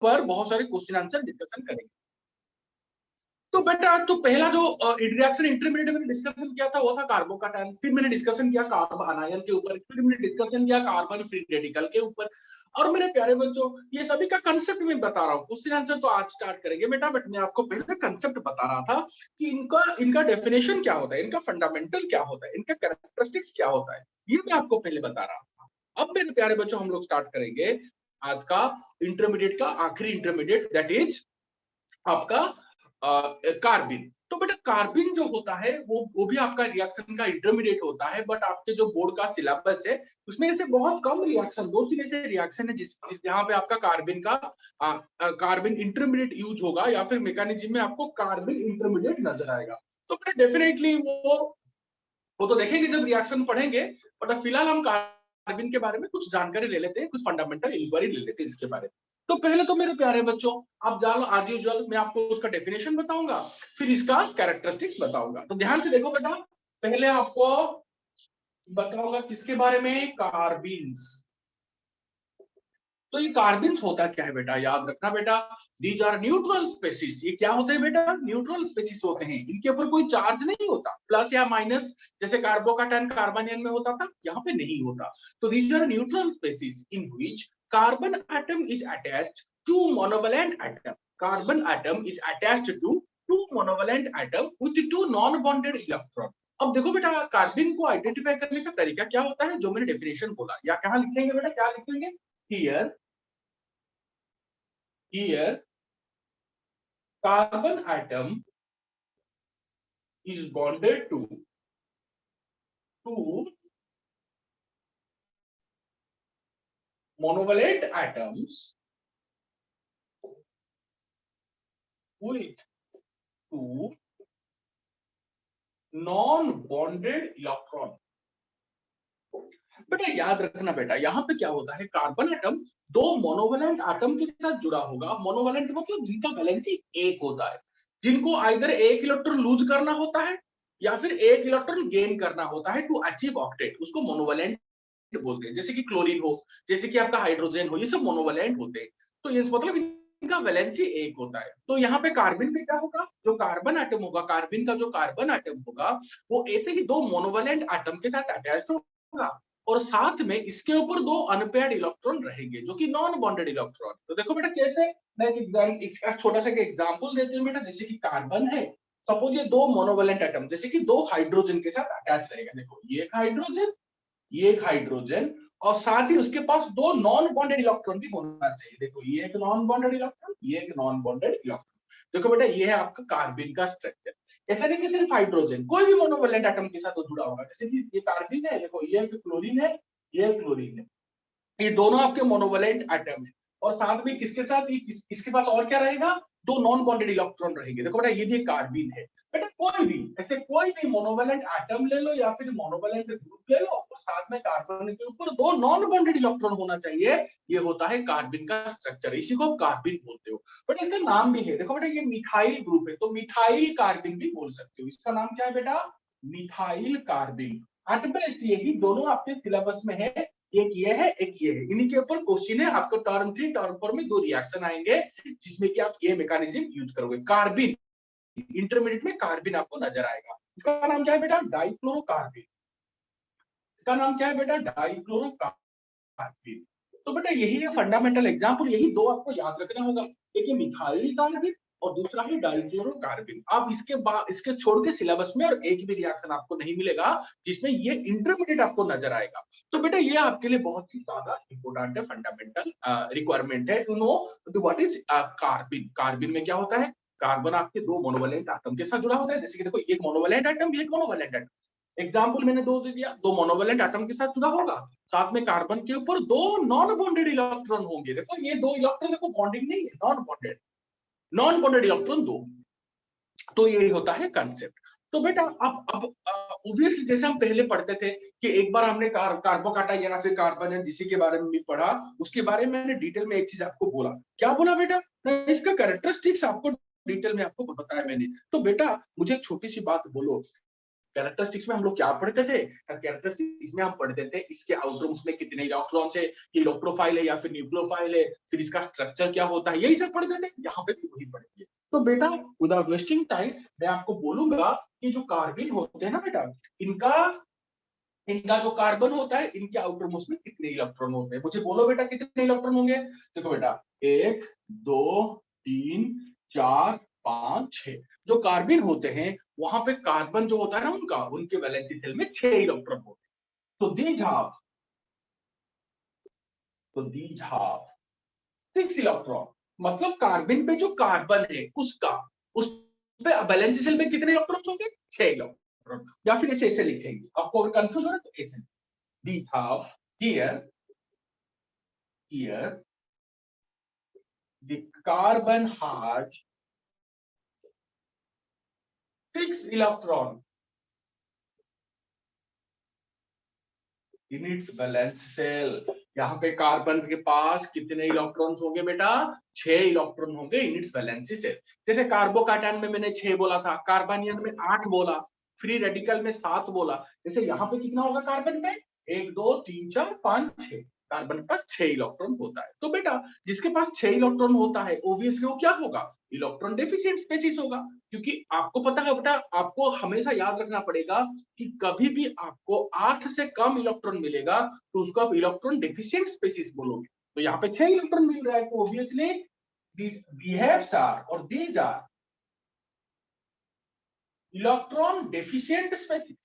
ऊपर बहुत सारे क्वेश्चन आंसर डिस्कशन करेंगे। तो बेटा तो पहला जो रिएक्शन इंटरमीडिएट में डिस्कशन किया था वो था कार्बोकैटायन, फिर मैंने डिस्कशन किया कार्बन आनायन के ऊपर, फिर मैंने डिस्कशन किया कार्बन फ्री रेडिकल के ऊपर। और मेरे प्यारे बच्चों ये सभी का कंसेप्ट मैं बता रहा हूँ, क्वेश्चन आंसर तो आज स्टार्ट करेंगे बेटा, बट मैं आपको पहले कंसेप्ट बता रहा था कि इनका डेफिनेशन क्या होता है, इनका फंडामेंटल क्या होता है, इनका कैरेक्टरिस्टिक्स क्या होता है, ये मैं आपको पहले बता रहा था। अब मेरे प्यारे बच्चों हम लोग स्टार्ट करेंगे आज का इंटरमीडिएट का आखिरी इंटरमीडिएट, दैट इज आपका कार्बिन। तो बेटा कार्बिन जो होता है वो भी आपका रिएक्शन का इंटरमीडिएट होता है, बट आपके जो बोर्ड का सिलेबस है उसमें ऐसे बहुत कम रिएक्शन, 2-3 ऐसे रिएक्शन है जिस जहां पे आपका कार्बिन इंटरमीडिएट यूज होगा या फिर मैकेनिज्म में आपको कार्बिन इंटरमीडिएट नजर आएगा। तो बेटा डेफिनेटली वो तो देखेंगे जब रिएक्शन पढ़ेंगे, बट फिलहाल हम कार्बिन के बारे में कुछ जानकारी ले लेते हैं, कुछ फंडामेंटल इंक्वायरी ले लेते हैं इसके बारे में। तो पहले तो मेरे प्यारे बच्चों आप जानो आज यूजुअल मैं आपको उसका डेफिनेशन बताऊंगा, फिर इसका कैरेक्टरिस्टिक्स बताऊंगा। तो ध्यान से देखो बेटा, पहले आपको बताऊंगा किसके बारे में, कार्बिन्स। तो ये कार्बिन्स होता क्या है बेटा, याद रखना बेटा, दीज आर न्यूट्रल स्पेसीज। ये क्या होते हैं बेटा, न्यूट्रल स्पेसीज होते हैं, इनके ऊपर कोई चार्ज नहीं होता, प्लस या माइनस, जैसे कार्बोकैटायन कार्बनियन में होता था, यहाँ पे नहीं होता। तो these are neutral species in which carbon atom is attached to monovalent atom. Carbon atom is attached to two monovalent atom with two non bonded electron. अब देखो बेटा कार्बिन को आइडेंटिफाई करने का तरीका क्या होता है, जो मैंने डेफिनेशन बोला, या कहाँ लिखेंगे बेटा, क्या लिखेंगे, here carbon atom is bonded to monovalent atoms with two non-bonded electron। बेटा याद रखना बेटा, यहाँ पे क्या होता है, कार्बन एटम दो मोनोवैलेंट एटम के साथ जुड़ा होगा। मोनोवैलेंट मतलब जिनका वैलेंसी एक होता है, जिनको आइदर एक इलेक्ट्रॉन लूज करना होता है या फिर एक इलेक्ट्रॉन गेन करना होता है टू अचीव ऑक्टेट, उसको मोनोवैलेंट बोलते हैं। जैसे कि क्लोरीन हो, जैसे कि आपका हाइड्रोजन हो, ये सब मोनोवैलेंट होते हैं। तो ये मतलब इनका वैलेंसी एक होता है। तो यहाँ पे कार्बन में क्या होगा, जो कार्बन एटम होगा, कार्बन का जो कार्बन एटम होगा वो ऐसे ही दो मोनोवैलेंट एटम के साथ अटैच होगा और साथ में इसके ऊपर दो अनपेयर्ड इलेक्ट्रॉन रहेंगे जो कि नॉन बॉन्डेड इलेक्ट्रॉन। तो देखो बेटा कैसे, मैं एक छोटा सा एग्जांपल देती हूँ बेटा। जैसे कि कार्बन है, सपोज ये दो मोनोवैलेंट एटम जैसे कि दो हाइड्रोजन के साथ अटैच रहेगा। देखो ये एक हाइड्रोजन, ये एक हाइड्रोजन, और साथ ही उसके पास दो नॉन बॉन्डेड इलेक्ट्रॉन भी होना चाहिए। देखो ये एक नॉन बॉन्डेड इलेक्ट्रॉन, ये एक नॉन बॉन्डेड इलेक्ट्रॉन। देखो बेटा ये है आपका कार्बन का स्ट्रक्चर। ऐसा नहीं कि सिर्फ हाइड्रोजन, कोई भी मोनोवैलेंट एटम के साथ जुड़ा होगा। जैसे कि ये कार्बन है, देखो ये क्लोरीन है, ये क्लोरीन है, ये दोनों आपके मोनोवैलेंट एटम है। और साथ में किसके साथ इसके पास और क्या रहेगा, दो नॉन बॉन्डेड इलेक्ट्रॉन रहेंगे। देखो बेटा ये भी कार्बन है। बेटा कोई भी ऐसे कोई भी मोनोवैलेंट एटम ले लो या फिर मोनोवैलेंट ग्रुप ले लो और साथ में कार्बन के ऊपर दो नॉन बॉन्डेड इलेक्ट्रॉन होना चाहिए, ये होता है कार्बन का स्ट्रक्चर, इसी को कार्बन बोलते हो। बट इसका नाम भी है, देखो बेटा ये मिथाइल ग्रुप है तो मिथाइल कार्बन भी बोल सकते हो। इसका नाम क्या है बेटा, मिथाइल कार्बन। एट बेस्ट यही दोनों आपके सिलेबस में है, एक ये है एक ये है। इन्हीं के ऊपर क्वेश्चन है आपको, टर्म 3 टर्म 4 में दो रिएक्शन आएंगे जिसमें कि आप ये मैकेनिज्म यूज करोगे। कार्बन इंटरमीडिएट में कार्बन आपको नजर आएगा। इसका नाम क्या है बेटा, डाइक्लोरोकार्बन। इसका नाम क्या है बेटा, डाइक्लोरोकार्बन। तो बेटा यही है फंडामेंटल एग्जांपल, यही दो आपको याद रखना होगा, एक है मिथाइल कार्बन और दूसरा है डाइक्लोरोकार्बन। आप इसके छोड़ के सिलेबस में और एक भी रिएक्शन आपको नहीं मिलेगा जिसमें ये इंटरमीडिएट आपको नजर आएगा। तो बेटा ये आपके लिए बहुत ही ज्यादा इंपॉर्टेंट है, फंडामेंटल रिक्वायरमेंट है to know what is carbon. Carbon में क्या होता है, कार्बन आपके दो मोनोवैलेंट एटम के साथ जुड़ा होता है। जैसे कि देखो एक मोनोवैलेंट एटम, एक मोनोवैलेंट एटम। एग्जाम्पल मैंने दो दे दिया, दो मोनोवैलेंट एटम के साथ जुड़ा होगा, साथ में कार्बन के ऊपर दो नॉन बॉन्डेड इलेक्ट्रॉन होंगे। देखो ये दो इलेक्ट्रॉन देखो बॉन्डिंग नहीं है, नॉन बॉन्डेड इलेक्ट्रॉन दो। तो ये होता है कंसेप्ट। तो बेटा अब ऑब्वियसली जैसे हम पहले पढ़ते थे कि एक बार हमने कार्बोकैटायन या फिर कार्बन जिसी के बारे में भी पढ़ा, उसके बारे में मैंने डिटेल में एक चीज आपको बोला। क्या बोला बेटा, इसका कैरेक्टरिस्टिक्स आपको डिटेल में आपको बताया मैंने। तो बेटा मुझे एक छोटी सी बात बोलो, कैरेक्टरिस्टिक्स में हम लोग क्या पढ़ते थे? कैरेक्टरिस्टिक्स में हम पढ़ते थे इसके आउटरम्स में कितने इलेक्ट्रॉन्स है, इलेक्ट्रोफाइल है या फिर न्यूक्लियोफाइल है, फिर इसका स्ट्रक्चर क्या होता है, यही सब पढ़ते थे। यहाँ पे भी वही पढ़ेंगे। तो बेटा विदाउट वेस्टिंग टाइम मैं आपको बोलूंगा कि जो कार्बन होते हैं ना बेटा, इनका इनका जो कार्बन होता है, इनके आउटर मोस्ट में कितने इलेक्ट्रॉन होते हैं? मुझे बोलो बेटा कितने इलेक्ट्रॉन होंगे? देखो बेटा 1 2 3 4 5 6 जो कार्बन होते हैं वहां पे कार्बन जो होता है ना उनका, उनके वैलेंसी शेल में 6 इलेक्ट्रॉन होते हैं। तो दीज हाफ 6 इलेक्ट्रॉन, मतलब कार्बन पे जो कार्बन है उसका, उस पे वैलेंसी शेल में कितने इलेक्ट्रॉन्स होंगे? 6 इलेक्ट्रॉन। या फिर ऐसे ऐसे लिखेंगे, आपको अगर कंफ्यूज हो रहा है तो ऐसे दी half here the carbon has 6 electron in its valence shell। यहाँ पे कार्बन के पास कितने इलेक्ट्रॉन्स होंगे बेटा? 6 इलेक्ट्रॉन होंगे इन इट्स वैलेंसी शेल। जैसे कार्बोकैटायन में मैंने 6 बोला था, कार्बनियन में 8 बोला, फ्री रेडिकल में 7 बोला। जैसे यहाँ पे कितना होगा कार्बन पे? 1 2 3 4 5 6, कार्बन के पास 6 इलेक्ट्रॉन होता है। तो बेटा जिसके पास 6 इलेक्ट्रॉन होता है ऑब्वियसली वो क्या होगा? इलेक्ट्रॉन डेफिशिएंट स्पीशीज होगा। क्योंकि आपको पता है बेटा, आपको हमेशा याद रखना पड़ेगा कि कभी भी आपको 8 से कम इलेक्ट्रॉन मिलेगा तो उसको आप इलेक्ट्रॉन डेफिशिएंट स्पीशीज बोलोगे। तो यहाँ पे 6 इलेक्ट्रॉन मिल रहा है तो obviously these behaves are or these are electron deficient species.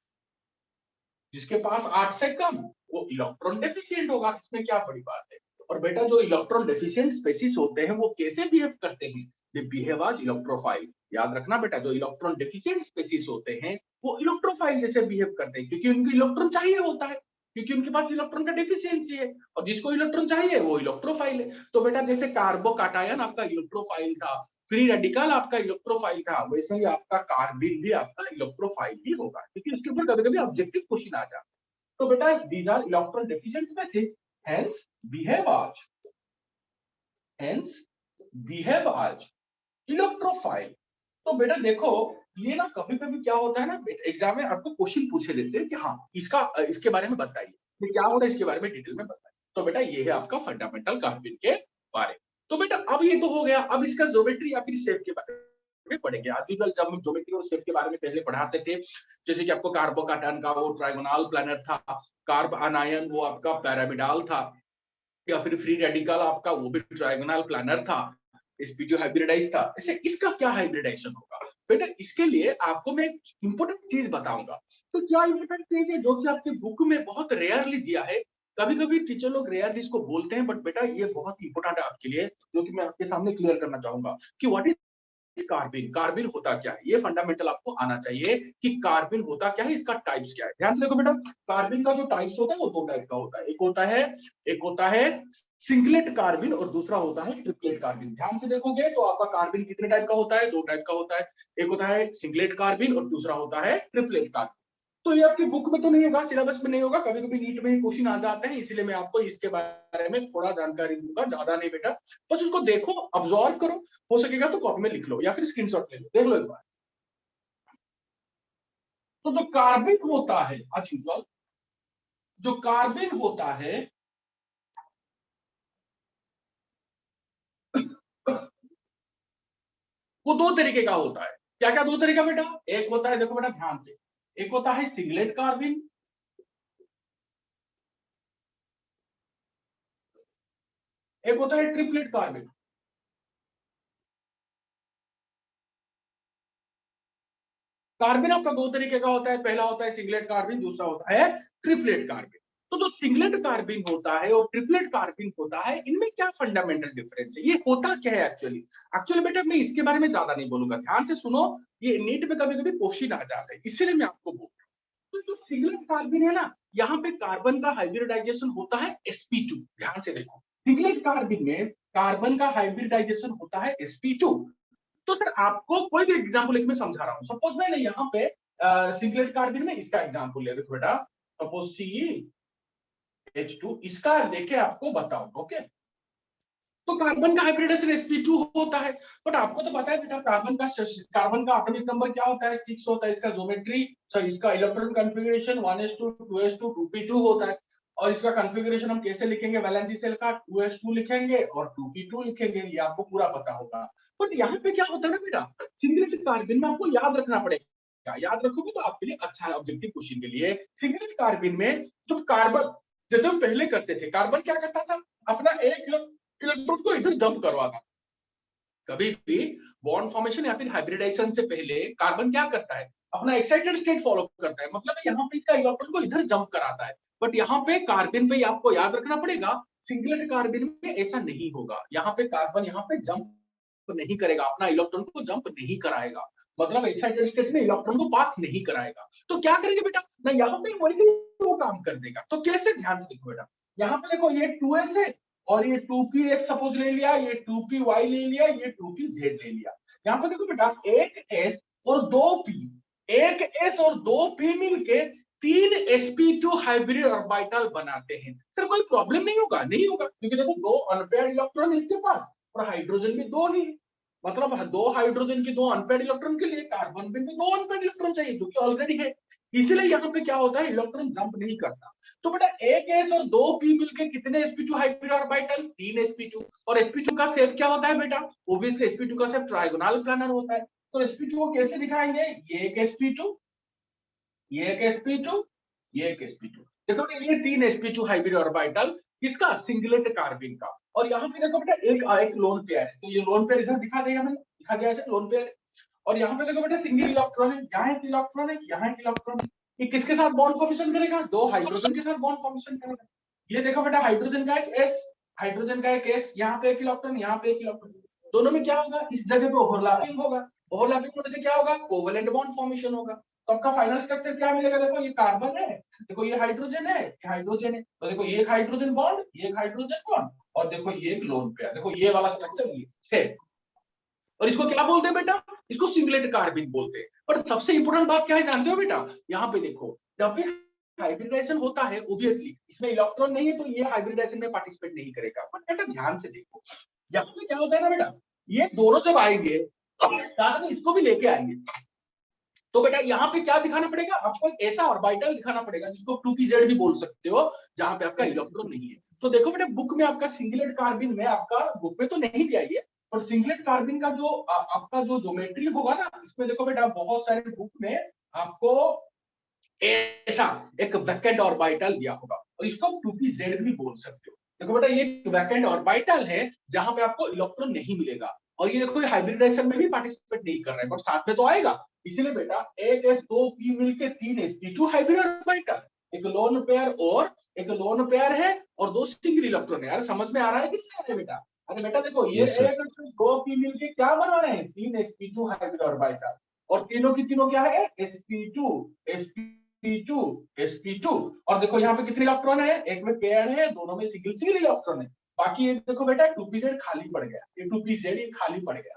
जिसके पास 8 से कम वो इलेक्ट्रॉन डेफिशिएंट होगा, इसमें क्या बड़ी बात है। और बेटा जो इलेक्ट्रॉन डेफिशिएंट स्पीशीज होते हैं वो कैसे बिहेव करते हैं? They behave as electrophile. याद रखना बेटा, जो इलेक्ट्रॉन डेफिशिएंट स्पीशीज होते हैं वो इलेक्ट्रोफाइल जैसे बिहेव करते हैं, क्योंकि उनको इलेक्ट्रॉन चाहिए होता है, क्योंकि उनके पास इलेक्ट्रॉन का डेफिशिएंसी है, और जिसको इलेक्ट्रॉन चाहिए वो इलेक्ट्रोफाइल है। तो बेटा जैसे कार्बोकैटायन आपका इलेक्ट्रोफाइल था, फ्री रेडिकल आपका इलेक्ट्रोफाइल था, वैसे ही आपका कार्बन भी आपका इलेक्ट्रोफाइल ही होगा, क्योंकि उसके ऊपर कभी-कभी ऑब्जेक्टिव क्वेश्चन आ जाता है। तो बेटा these are electron deficient species, hence behave as hence behave as electrophile। तो बेटा देखो ये ना कभी कभी क्या होता है ना, एग्जाम में आपको क्वेश्चन पूछे देते हैं कि हाँ इसका इसके बारे में बताइए, ये क्या होता है इसके बारे में डिटेल में बताइए। तो बेटा ये है आपका फंडामेंटल कार्बन के बारे में। तो बेटा अब ये तो हो गया, अब इसका ज्योमेट्री या फिर शेप के बारे में पढ़ेंगे। आज जब हम ज्योमेट्री और शेप के बारे में पहले पढ़ाते थे, जैसे कि आपको कार्बोकैटायन का वो ट्रायगोनल प्लैनेट था, कार्ब अनायन वो आपका पिरामिडल था, या फिर फ्री रेडिकल आपका वो भी ट्रायगोनल प्लानर था, sp2 हाइब्रिडाइज था। ऐसे इसका क्या हाइब्रिडाइजेशन होगा? बेटा इसके लिए आपको मैं एक इंपॉर्टेंट चीज बताऊंगा। तो क्या इंपॉर्टेंट चीज है जो कि आपके बुक में बहुत रेयरली दिया है? कभी कभी टीचर लोग रेयरली इसको बोलते हैं, बट बेटा ये बहुत इंपॉर्टेंट है आपके लिए, जो कि मैं आपके सामने क्लियर करना चाहूंगा कि व्हाट इज कार्बन। कार्बन होता क्या है, ये फंडामेंटल आपको आना चाहिए कि कार्बन होता क्या है, इसका टाइप्स क्या है। ध्यान से देखो बेटा, कार्बन का जो टाइप्स होता है वो 2 टाइप का होता है। एक होता है सिंगलेट कार्बन और दूसरा होता है ट्रिपलेट कार्बन। ध्यान से देखोगे तो आपका कार्बन कितने टाइप का होता है? 2 टाइप का होता है। एक होता है सिंगलेट कार्बन और दूसरा होता है ट्रिपलेट कार्बन। तो ये आपकी बुक में तो नहीं होगा, सिलेबस में नहीं होगा, कभी कभी नीट में ही क्वेश्चन आ जाते हैं, इसलिए मैं आपको इसके बारे में थोड़ा जानकारी दूंगा, ज्यादा नहीं बेटा। बस उसको देखो, ऑब्जर्व करो, हो सकेगा तो कॉपी में लिख लो या फिर स्क्रीनशॉट ले लो, देख लो एक बार। तो जो कार्बन होता है, अच्छा जो कार्बन होता है वो 2 तरीके का होता है। क्या क्या 2 तरीका बेटा? एक होता है, देखो बेटा ध्यान से, एक होता है सिंगलेट कार्बन, एक होता है ट्रिपलेट कार्बन। कार्बन आपका 2 तरीके का होता है, पहला होता है सिंगलेट कार्बन, दूसरा होता है ट्रिपलेट कार्बन। तो जो सिंगलेट कार्बन होता है और ट्रिपलेट कार्बन होता है, इनमें क्या फंडामेंटल डिफरेंस है, ये होता क्या है एक्चुअली? एक्चुअली बेटा मैं इसके बारे में ज्यादा नहीं बोलूंगा, ध्यान से सुनो, ये नीट में कभी कभी क्वेश्चन आ जाता है, इसलिए मैं आपको बोल रहा हूँ। तो जो सिंगलेट कार्बन है ना, यहाँ पे कार्बन का हाइब्रिडाइजेशन होता है sp2। ध्यान से देखो, सिंगलेट कार्बन में कार्बन का हाइब्रिडाइजेशन होता है sp2। तो सर आपको कोई भी एग्जांपल एक मैं समझा रहा हूँ, सपोज मैंने यहाँ पे सिंगलेट कार्बन में इसका एग्जांपल लिया, देखो बेटा सपोज CH2 इसका लेके आपको बताओ, ओके। तो कार्बन का हाइब्रिडाइजेशन sp2 होता है। बट आपको तो पता है बेटा कार्बन का एटॉमिक नंबर क्या होता है, 6 होता है। इसका ज्योमेट्री सॉरी इसका electron configuration 1s2 2s2 2p2 होता है। और इसका कॉन्फ़िगरेशन हम कैसे लिखेंगे, वैलेंसी सेल का 2s2 लिखेंगे और 2p2 लिखेंगे, ये आपको पूरा पता होगा। बट यहाँ पे क्या होता है ना बेटा, सिंगलेट कार्बन में आपको याद रखना पड़ेगा, याद रखोगे तो आपके लिए अच्छा है ऑब्जेक्टिव क्वेश्चन के लिए। सिंगलेट कार्बन में जो कार्बन, जैसे हम पहले करते थे, कार्बन क्या करता था, अपना एक इलेक्ट्रॉन को इधर जंप करवाता। कभी भी बॉन्ड फॉर्मेशन या फिर हाइब्रिडाइजेशन से पहले कार्बन क्या करता है, अपना एक्साइटेड स्टेट फॉलो करता है, मतलब यहाँ पे इसका इलेक्ट्रॉन को इधर जंप कराता है। बट यहाँ पे कार्बन पे आपको याद रखना पड़ेगा, सिंगलेट कार्बन में ऐसा नहीं होगा। यहाँ पे कार्बन यहाँ पे जंप नहीं करेगा, अपना इलेक्ट्रॉन को जंप नहीं कराएगा, मतलब एक्साइटेड स्टेट में इलेक्ट्रॉन को पास नहीं कराएगा। तो क्या करेंगे बेटा ना, यहाँ पे मॉलिक्यूल वो काम कर देगा। तो कैसे, ध्यान से देखो बेटा, यहाँ पे देखो ये 2s है और ये 2p सपोज ले लिया, ये 2py ले लिया, ये 2pz ले लिया। यहाँ पे देखो बेटा एक s और 2p, एक s और 2p मिलके 3 sp2 हाइब्रिड ऑर्बिटल बनाते हैं। सर कोई प्रॉब्लम नहीं होगा, नहीं होगा, क्योंकि देखो दो अनपेयर्ड इलेक्ट्रॉन इसके पास और हाइड्रोजन भी दो ही, मतलब दो हाइड्रोजन की दो अनपेयर्ड इलेक्ट्रॉन के लिए कार्बन पे भी दो अनपेयर्ड इलेक्ट्रॉन चाहिए, जो कि ऑलरेडी है। इसलिए यहाँ पे क्या होता है, इलेक्ट्रॉन जंप नहीं करता। तो बेटा एक एस और दो पी मिलके कितने sp2 हाइब्रिड ऑर्बिटल, 3 sp2। और sp2 का शेप क्या होता है बेटा, ऑब्वियसली sp2 का शेप ट्रायगोनल प्लानर होता है। तो sp2 को कैसे दिखाएंगे, ये एक sp2, ये एक sp2, ये एक sp2। देखो ये 3 sp2 हाइब्रिड ऑर्बिटल किसका, सिंगलेट कार्बन का। और यहाँ पे देखो बेटा एक लोन पेयर है, तो ये लोन पेयर इधर दिखा देगा, मैंने दिखा दिया ऐसे लोन पेयर। और यहाँ पे देखो बेटा सिंगल इलेक्ट्रॉन है, यहाँ एक इलेक्ट्रॉन है, यहाँ एक इलेक्ट्रॉन है। ये किसके साथ बॉन्ड फॉर्मेशन करेगा, दो हाइड्रोजन के साथ बॉन्ड फॉर्मेशन करेगा। ये देखो बेटा हाइड्रोजन का एक एस, हाइड्रोजन का एक एस, यहाँ पे एक इलेक्ट्रॉन, यहाँ पे एक इलेक्ट्रॉन। दोनों में क्या होगा, इस जगह पे ओवरलैपिंग होगा। ओवरलैपिंग होने से क्या होगा, कोवेलेंट बॉन्ड फॉर्मेशन होगा। तो आपका फाइनल स्ट्रक्चर क्या मिलेगा, देखो ये कार्बन है, देखो ये हाइड्रोजन है, ये हाइड्रोजन है, तो देखो ये एक हाइड्रोजन बॉन्ड, ये एक हाइड्रोजन बॉन्ड, और देखो ये एक लोन पेयर, देखो ये वाला स्ट्रक्चर ये सेम। और इसको क्या बोलते हैं बेटा, इसको सिंगलेट कार्बन बोलते हैं। पर सबसे इंपॉर्टेंट बात क्या है जानते हो बेटा, यहाँ पे देखो जब भी हाइब्रिडाइजेशन होता है, ऑब्वियसली इसमें इलेक्ट्रॉन नहीं है तो ये हाइब्रिडाइजेशन में पार्टिसिपेट नहीं करेगा। बट बेटा ध्यान से देखो, यहाँ पे क्या होता है ना बेटा, ये दोनों जब आएंगे साथ में इसको भी लेके आएंगे, तो बेटा यहाँ पे क्या दिखाना पड़ेगा आपको, एक ऐसा ऑर्बिटल दिखाना पड़ेगा जिसको 2pz भी बोल सकते हो, जहां पे आपका इलेक्ट्रॉन नहीं है। तो देखो बेटा बुक में आपका सिंगलेट कार्बन में, आपका बुक में तो नहीं दिया ये, और सिंगलेट कार्बन का जो आपका जो ज्योमेट्री होगा ना, इसमें देखो बेटा बहुत सारे बुक में आपको ऐसा एक वैकेंट ऑर्बिटल दिया होगा, और इसको 2pz भी बोल सकते हो। देखो बेटा ये वैकेंट ऑर्बिटल है जहां पे आपको इलेक्ट्रॉन नहीं मिलेगा, और ये देखो हाइब्रिडाइजेशन में भी पार्टिसिपेट नहीं कर रहा है, पर साथ में तो आएगा। इसलिए बेटा एक एस दो पी मिलके 3 sp2 हाइब्रिड ऑर्बिटल, एक लोन पेयर और एक लोन पेयर है और दो सिंगल इलेक्ट्रॉन है। यार समझ में आ रहा है कि नहीं आ रहा है बेटा, अरे बेटा देखो ये एक दो पी मिलके क्या बना रहे हैं, 3 sp2 हाइब्रिड ऑर्बिटल, और तीनों की तीनों क्या है, sp2 sp2 sp2। और देखो यहाँ पे कितने इलेक्ट्रॉन है, एक में पेयर है, दोनों में सिंगल सिंगल इलेक्ट्रॉन है। बाकी ये देखो बेटा 2pz खाली पड़ गया, ये 2pz ये खाली पड़ गया।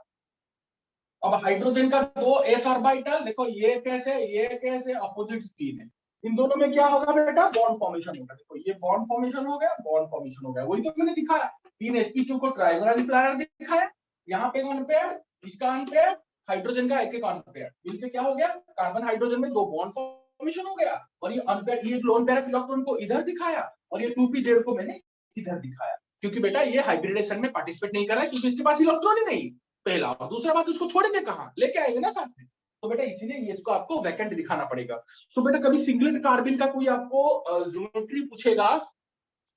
अब हाइड्रोजन का दो एस ऑर्बिटल, देखो ये कैसे, ये कैसे अपोजिट स्पिन है, इन दोनों में क्या होगा बेटा, बॉन्ड फॉर्मेशन होगा। देखो ये बॉन्ड फॉर्मेशन हो गया, बॉन्ड फॉर्मेशन हो गया, वही तो मैंने दिखाया, 3 sp2 को ट्रायंगुलर प्लानर दिखाया, यहाँ पे अनपेयर, इसका अनपेयर, हाइड्रोजन का एक एक अनपेयर, इनसे क्या हो गया, कार्बन हाइड्रोजन में दो बॉन्ड फॉर्मेशन हो गया। और ये अनपेयर, ये लोन पेयर ऑफ इलेक्ट्रॉन को इधर दिखाया, और ये 2pz को मैंने इधर दिखाया, क्योंकि बेटा ये हाइब्रिडेशन में पार्टिसिपेट नहीं कर रहा है, क्योंकि इसके पास इलेक्ट्रॉन ही नहीं। पहला, और दूसरा बात उसको छोड़ेंगे कहाँ, लेके आएंगे ना साथ में। तो बेटा इसीलिए ये इसको आपको वैकेंट दिखाना पड़ेगा। तो बेटा कभी सिंगलेट कार्बन का कोई आपको ज्योमेट्री पूछेगा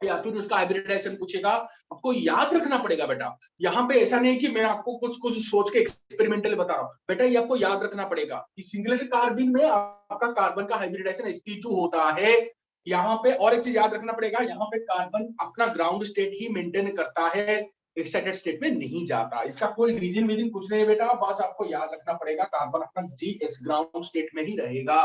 या फिर उसका हाइब्रिडाइजेशन पूछेगा, आपको याद रखना पड़ेगा बेटा। यहाँ पे ऐसा नहीं कि मैं आपको कुछ कुछ सोच के एक्सपेरिमेंटली बता रहा हूँ, बेटा ये आपको याद रखना पड़ेगा कि सिंगलेट कार्बन में आपका कार्बन का हाइब्रिडाइजेशन sp2 होता है। यहाँ पे और एक चीज याद रखना पड़ेगा, यहाँ पे कार्बन अपना ग्राउंड स्टेट ही मेंटेन करता है, एक्साइटेड स्टेट में नहीं जाता। इसका कोई रीजन वीजन कुछ नहीं है बेटा, बस आपको याद रखना पड़ेगा कार्बन अपना GS ग्राउंड स्टेट में ही रहेगा।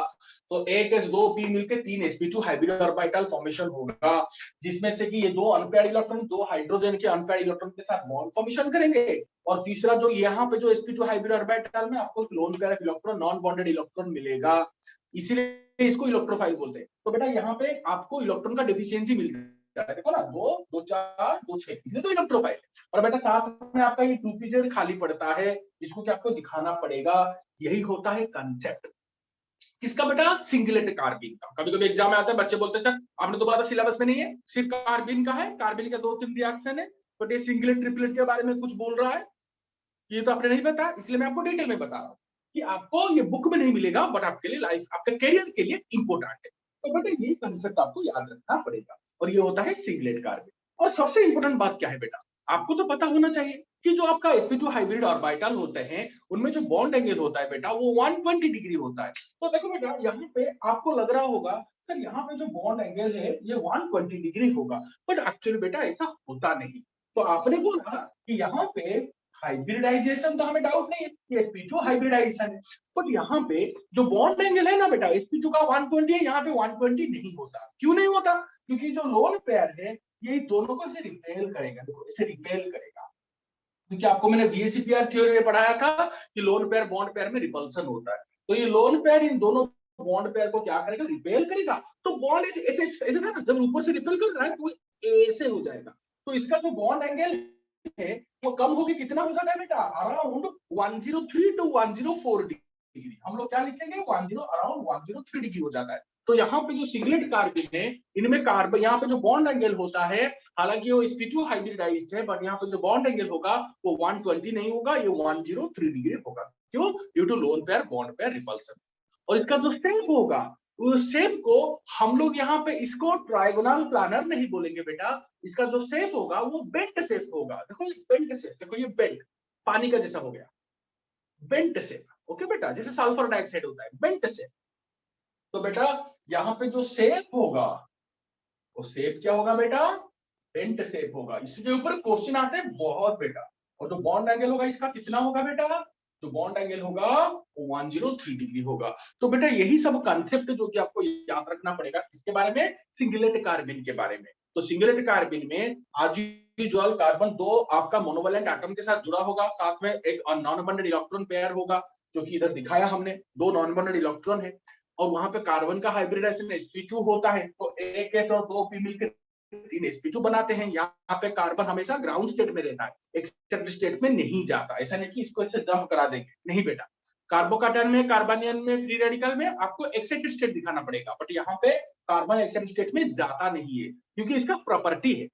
तो एक एस दो पी मिलकर 3 sp2 हाइब्रिड ऑर्बिटल फॉर्मेशन होगा, जिसमें से कि ये दो अनपेयर्ड इलेक्ट्रॉन दो हाइड्रोजन के अनपेयर्ड इलेक्ट्रॉन के साथ बॉन्ड फॉर्मेशन करेंगे, और तीसरा जो यहाँ पे जो sp2 हाइब्रिड ऑर्बिटल में आपको lone pair of electron non bonded electron मिलेगा, इसीलिए इसको इलेक्ट्रोफाइल बोलते हैं। तो बेटा यहाँ पे आपको इलेक्ट्रॉन का डेफिशिएंसी मिलता है, देखो ना, 2 2 4 2 6, इसलिए तो इलेक्ट्रोफाइल। और बेटा साथ में आपका ये 2pz खाली पड़ता है, इसको क्या आपको दिखाना पड़ेगा। यही होता है कंसेप्ट किसका बेटा, सिंगलेट कार्बिन का। कभी कभी एग्जाम में आता है, बच्चे बोलते हैं सर आपने तो बताया सिलेबस में नहीं है, सिर्फ कार्बिन का है, कार्बिन का 2-3 रिएक्शन है, बट ये सिंगलेट ट्रिपलेट के बारे में कुछ बोल रहा है, ये तो आपने नहीं बताया, इसलिए मैं आपको डिटेल में बता रहा हूँ कि आपको ये बुक में नहीं मिलेगा, बट आपके लिए लाइफ, आपके करियर के लिए इंपॉर्टेंट है। तो बेटा ये कंसेप्ट आपको याद रखना पड़ेगा, और ये होता है सिंगलेट कार्बिन। और सबसे इंपॉर्टेंट बात क्या है बेटा, आपको तो पता होना चाहिए कि जो आपका sp2 हाइब्रिड ऑर्बिटल होते हैं, उनमें जो बॉन्ड एंगल होता है बेटा वो 120 डिग्री होता है। तो देखो बेटा यहाँ पे आपको लग रहा होगा सर यहाँ पे जो बॉन्ड एंगल है ये 120 डिग्री होगा, बट एक्चुअली बेटा ऐसा होता नहीं। तो आपने बोला कि यहाँ पे हाइब्रिडाइजेशन, तो हमें डाउट नहीं है कि sp2 हाइब्रिडाइजेशन है, बट यहाँ पे जो बॉन्ड एंगल है ना बेटा sp2 का 120 है, यहाँ पे 120 नहीं होता। क्यों नहीं होता, क्योंकि जो लोन पेयर है ये दोनों को इसे रिपेल करेगा, देखो इसे रिपेल करेगा, क्योंकि आपको मैंने VSEPR थ्योरी में पढ़ाया था कि लोन पेयर बॉन्ड पेयर में रिपल्सन होता है, तो ये लोन पेयर इन दोनों बॉन्ड पेयर को क्या करेगा, रिपेल करेगा। तो बॉन्ड ऐसे ऐसे था ना, जब ऊपर से रिपेल कर रहा है तो ऐसे हो जाएगा, तो इसका जो बॉन्ड एंगल है वो कम होके कितना हो जाता है बेटा, अराउंड 103 टू 104 डिग्री। हम लोग क्या लिखेंगे, 10 अराउंड 103 डिग्री हो जाता है। तो यहाँ पे जो सिंगलेट कार्बिन है, इनमें कार्बन, यहाँ पे जो बॉन्ड एंगल होता है, हालांकि वो sp2 हाइब्रिडाइज्ड है, बट यहाँ पे जो बॉन्ड एंगल होगा वो 120 नहीं होगा, ये 103 डिग्री होगा। क्यों, due to lone pair bond pair repulsion. और इसका जो शेप होगा, उस शेप को हम लोग यहाँ पे इसको ट्राइगोनल प्लानर नहीं बोलेंगे बेटा, इसका जो शेप होगा वो बेंट शेप होगा। देखो ये बेंट शेप, देखो ये बेंट पानी का जैसा हो गया, बेंट शेप। ओके बेटा, जैसे सल्फर डाइऑक्साइड होता है, बेंट शेप। तो बेटा यहाँ पे जो शेप होगा वो शेप क्या होगा बेटा, बेंट शेप होगा। इसके ऊपर क्वेश्चन आते हैं बहुत बेटा। और जो बॉन्ड एंगल होगा इसका कितना होगा बेटा, जो बॉन्ड एंगल होगा वो 103 डिग्री होगा। तो बेटा यही सब कॉन्सेप्ट जो कि आपको याद रखना पड़ेगा, इसके बारे में, सिंगलेट कार्बिन के बारे में। तो सिंगलेट कार्बिन में एज यूजुअल कार्बन दो आपका मोनोवैलेंट एटम के साथ जुड़ा होगा, साथ में एक नॉन बॉन्डेड इलेक्ट्रॉन पेयर होगा, जो कि इधर दिखाया हमने, दो नॉन बॉन्डेड इलेक्ट्रॉन है। और वहां पे कार्बन का हाइब्रिडाइजेशन sp2 होता है, तो एक एस और दो p मिलकर 3 sp2 बनाते हैं। यहाँ पे कार्बन हमेशा ग्राउंड स्टेट में रहता है, एक्सेप्ट स्टेट में नहीं जाता। ऐसा नहीं कि इसको ऐसे जंप करा देंगे, नहीं बेटा। कार्बोकैटायन में, कार्बोनियन में, फ्री रेडिकल में आपको एक्सेप्ट स्टेट दिखाना पड़ेगा, बट यहाँ पे कार्बन एक्सेप्ट स्टेट में जाता नहीं है, क्योंकि इसका प्रॉपर्टी है।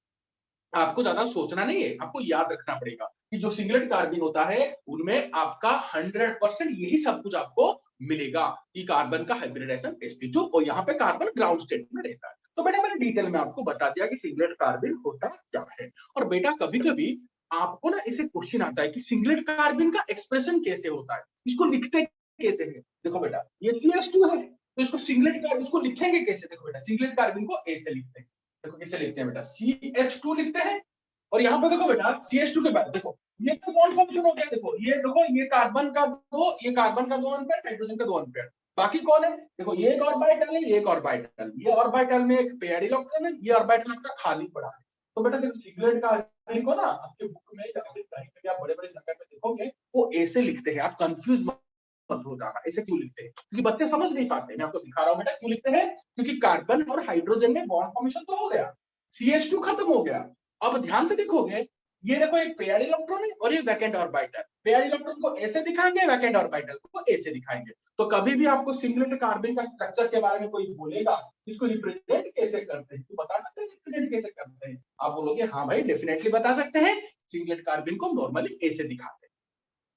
आपको ज्यादा सोचना नहीं है, आपको याद रखना पड़ेगा कि जो सिंगलेट कार्बिन होता है उनमें आपका 100% यही सब कुछ आपको मिलेगा कि कार्बन का हाइब्रिडाइजेशन sp2, और यहाँ पे कार्बन ग्राउंड स्टेट में रहता है। तो बेटा मैंने डिटेल में आपको बता दिया कि सिंगलेट कार्बिन होता क्या है। और बेटा कभी कभी आपको ना इसे क्वेश्चन आता है कि सिंगलेट कार्बिन का एक्सप्रेशन कैसे होता है, इसको लिखते कैसे है। देखो बेटा ये CH2 है, तो इसको सिंगलेट कार्बिन, इसको लिखेंगे कैसे, देखो बेटा सिंगलेट कार्बिन को ऐसे लिखते हैं। देखो कैसे लिखते हैं बेटा, CH2 लिखते हैं, और यहाँ पे देखो बेटा CH2 के बाद देखो ये तो बॉन्ड फंक्शन हो गया। देखो ये कार्बन का दो, ये कार्बन का 2 अनपेयर, हाइड्रोजन का 2 अनपेयर, बाकी कौन है, देखो ये एक ऑर्बिटल है, ये एक ऑर्बिटल, ये ऑर्बिटल में एक पेयर्ड इलेक्ट्रॉन है, ये ऑर्बिटल आपका खाली पड़ा है। तो बेटा देखो सिंगलेट कार्बन को ना आपके बुक में कहीं पे आप बड़े-बड़े जगह पे देखोगे वो ऐसे लिखते हैं, आप कंफ्यूज मत हो जाना ऐसे क्यों लिखते हैं, क्योंकि बच्चे समझ नहीं पाते। मैं आपको दिखा रहा हूँ बेटा क्यों लिखते हैं, क्योंकि कार्बन और हाइड्रोजन में बॉन्ड फॉर्मेशन तो हो गया, CH2 खत्म हो गया। अब ध्यान से देखोगे, ये देखो एक पेयर्ड इलेक्ट्रॉन है और ये वैकेंट ऑर्बिटल, पेयर्ड इलेक्ट्रॉन को ऐसे दिखाएंगे, वैकेंट ऑर्बिटल को ऐसे दिखाएंगे। तो कभी भी आपको सिंगलेट कार्बन का स्ट्रक्चर के बारे में कोई बोलेगा, इसको रिप्रेजेंट कैसे करते हैं, तो बता सकते हैं रिप्रेजेंट कैसे करते हैं, आप बोलोगे हाँ भाई डेफिनेटली बता सकते हैं, सिंगलेट कार्बन को नॉर्मली ऐसे दिखाते हैं।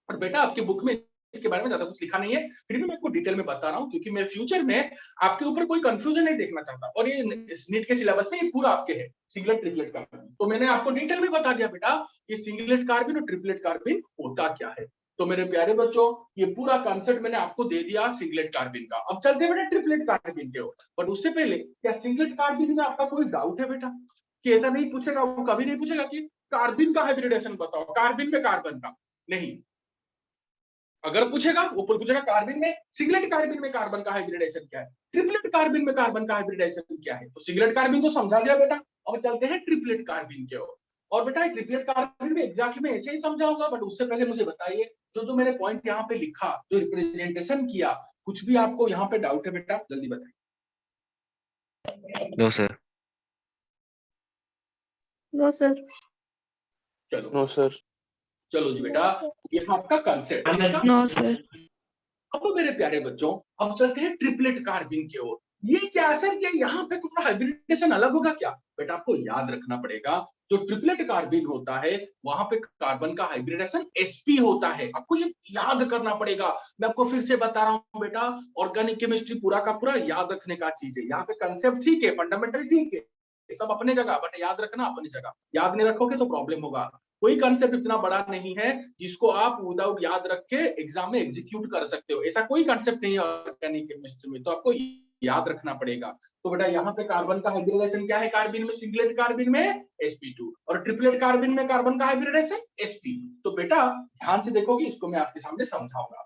और बेटा आपके बुक में इसके बारे में ज्यादा कुछ लिखा नहीं है, फिर भी मैं आपको डिटेल में बता रहा हूँ, क्योंकि मैं फ्यूचर में आपके ऊपर कोई कंफ्यूजन नहीं देखना चाहता। और ये नीट के सिलेबस में ये पूरा आपके है, सिंगलेट ट्रिपलेट कार्बन। तो मैंने आपको डिटेल में बता दिया बेटा ये सिंगलेट कार्बन और ट्रिपलेट कार्बन होता क्या है। तो मेरे प्यारे बच्चों ये पूरा कॉन्सेप्ट मैंने आपको दे दिया सिंगलेट कार्बन का। अब चलते हैं बेटा ट्रिपलेट कार्बन के ओर, बट उससे पहले क्या सिंगलेट कार्बन में आपका कोई डाउट है बेटा, कि ऐसा नहीं पूछेगा, वो कभी नहीं पूछेगा कि कार्बन का हाइब्रिडेशन बताओ, कार्बन में कार्बन का नहीं। अगर पूछेगा वो पूछेगा कार्बन में, सिंगलेट कार्बन में कार्बन का हाइब्रिडेशन क्या है, ट्रिपलेट कार्बन में कार्बन का हाइब्रिडेशन क्या है। तो सिंगलेट कार्बन तो समझा दिया बेटा, अब चलते हैं ट्रिपलेट कार्बन के ओर। और बेटा ट्रिपलेट कार्बन में एग्जैक्टली में ऐसे ही समझा होगा, बट उससे पहले मुझे बताइए जो मैंने पॉइंट यहाँ पे लिखा, जो रिप्रेजेंटेशन किया, कुछ भी आपको यहाँ पे डाउट है बेटा जल्दी बताइए। No sir. No sir. चलो नो सर। चलो जी बेटा, ये था आपका कंसेप्ट। No sir. अब मेरे प्यारे बच्चों, अब चलते हैं ट्रिपलेट कार्बिन की ओर। ये क्या सर, क्या यहाँ पे कुछ हाइब्रिडेशन अलग होगा क्या? बेटा आपको याद रखना पड़ेगा, जो ट्रिपलेट कार्बिन होता है वहां पे कार्बन का हाइब्रिडेशन sp होता है। आपको ये याद करना पड़ेगा। मैं आपको फिर से बता रहा हूँ बेटा, ऑर्गेनिक केमिस्ट्री पूरा का पूरा याद रखने का चीज है। यहाँ पे कंसेप्ट ठीक है, फंडामेंटल ठीक है, सब अपने जगह, बट याद रखना अपनी जगह। याद नहीं रखोगे तो प्रॉब्लम होगा। कोई कंसेप्ट इतना बड़ा नहीं है जिसको आप विदाउट याद रख के एग्जाम में एग्जीक्यूट कर सकते हो, ऐसा कोई कंसेप्ट नहीं है ऑर्गेनिक केमिस्ट्री में, तो आपको याद रखना पड़ेगा। तो बेटा यहाँ पे कार्बन का हाइब्रिडेशन क्या है, कार्बिन में, सिंगलेट कार्बिन में sp2, और ट्रिपलेट कार्बिन में कार्बन का हाइब्रिडेशन sp। तो बेटा ध्यान से देखोगे, इसको मैं आपके सामने समझाऊंगा।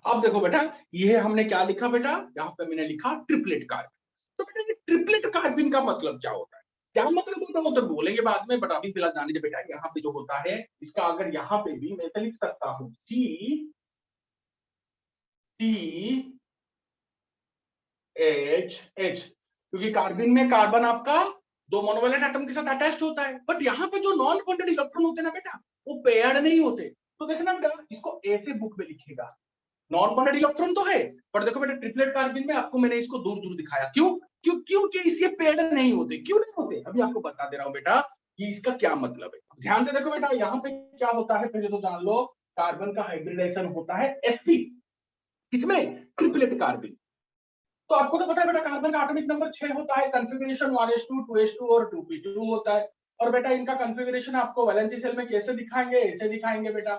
अब देखो बेटा, ये हमने क्या लिखा बेटा, यहाँ पे मैंने लिखा ट्रिपलेट कार्बिन। तो बेटा ये ट्रिपलेट कार्बिन का मतलब क्या होता है, क्या मतलब होता है वो तो बोलेंगे बाद में, बट अभी फिलहाल जान लीजिए बेटा, यहाँ पे जो होता है इसका अगर यहाँ पे भी मैं लिख सकता हूँ CH, क्योंकि कार्बिन में कार्बन आपका दो मोनोवैलेंट एटम के साथ अटैच्ड होता है, बट यहाँ पे जो नॉन बॉन्डेड इलेक्ट्रॉन होते हैं ना बेटा, वो पेयर्ड नहीं होते। तो देखना बेटा, इसको ऐसे बुक में लिखेगा, नॉन बॉन्डेड इलेक्ट्रॉन तो है, पर देखो बेटा ट्रिपलेट कार्बिन में आपको मैंने इसको दूर दूर दिखाया, क्यों? क्योंकि इसके पेड़ नहीं होते। क्यों नहीं होते, अभी आपको बता दे रहा हूं बेटा कि इसका क्या मतलब है। ध्यान से देखो बेटा, यहाँ पे क्या होता है पहले तो जान लो, कार्बन का हाइब्रिडेशन होता है sp, किसमें, ट्रिपलेट कार्बिन। तो आपको तो पता है बेटा, कार्बन का एटॉमिक नंबर 6 होता है, कॉन्फ़िगरेशन 1s2 2s2 और 2p2 होता है। और बेटा इनका कॉन्फ़िगरेशन आपको वैलेंसी सेल में कैसे दिखाएंगे, ऐसे दिखाएंगे बेटा,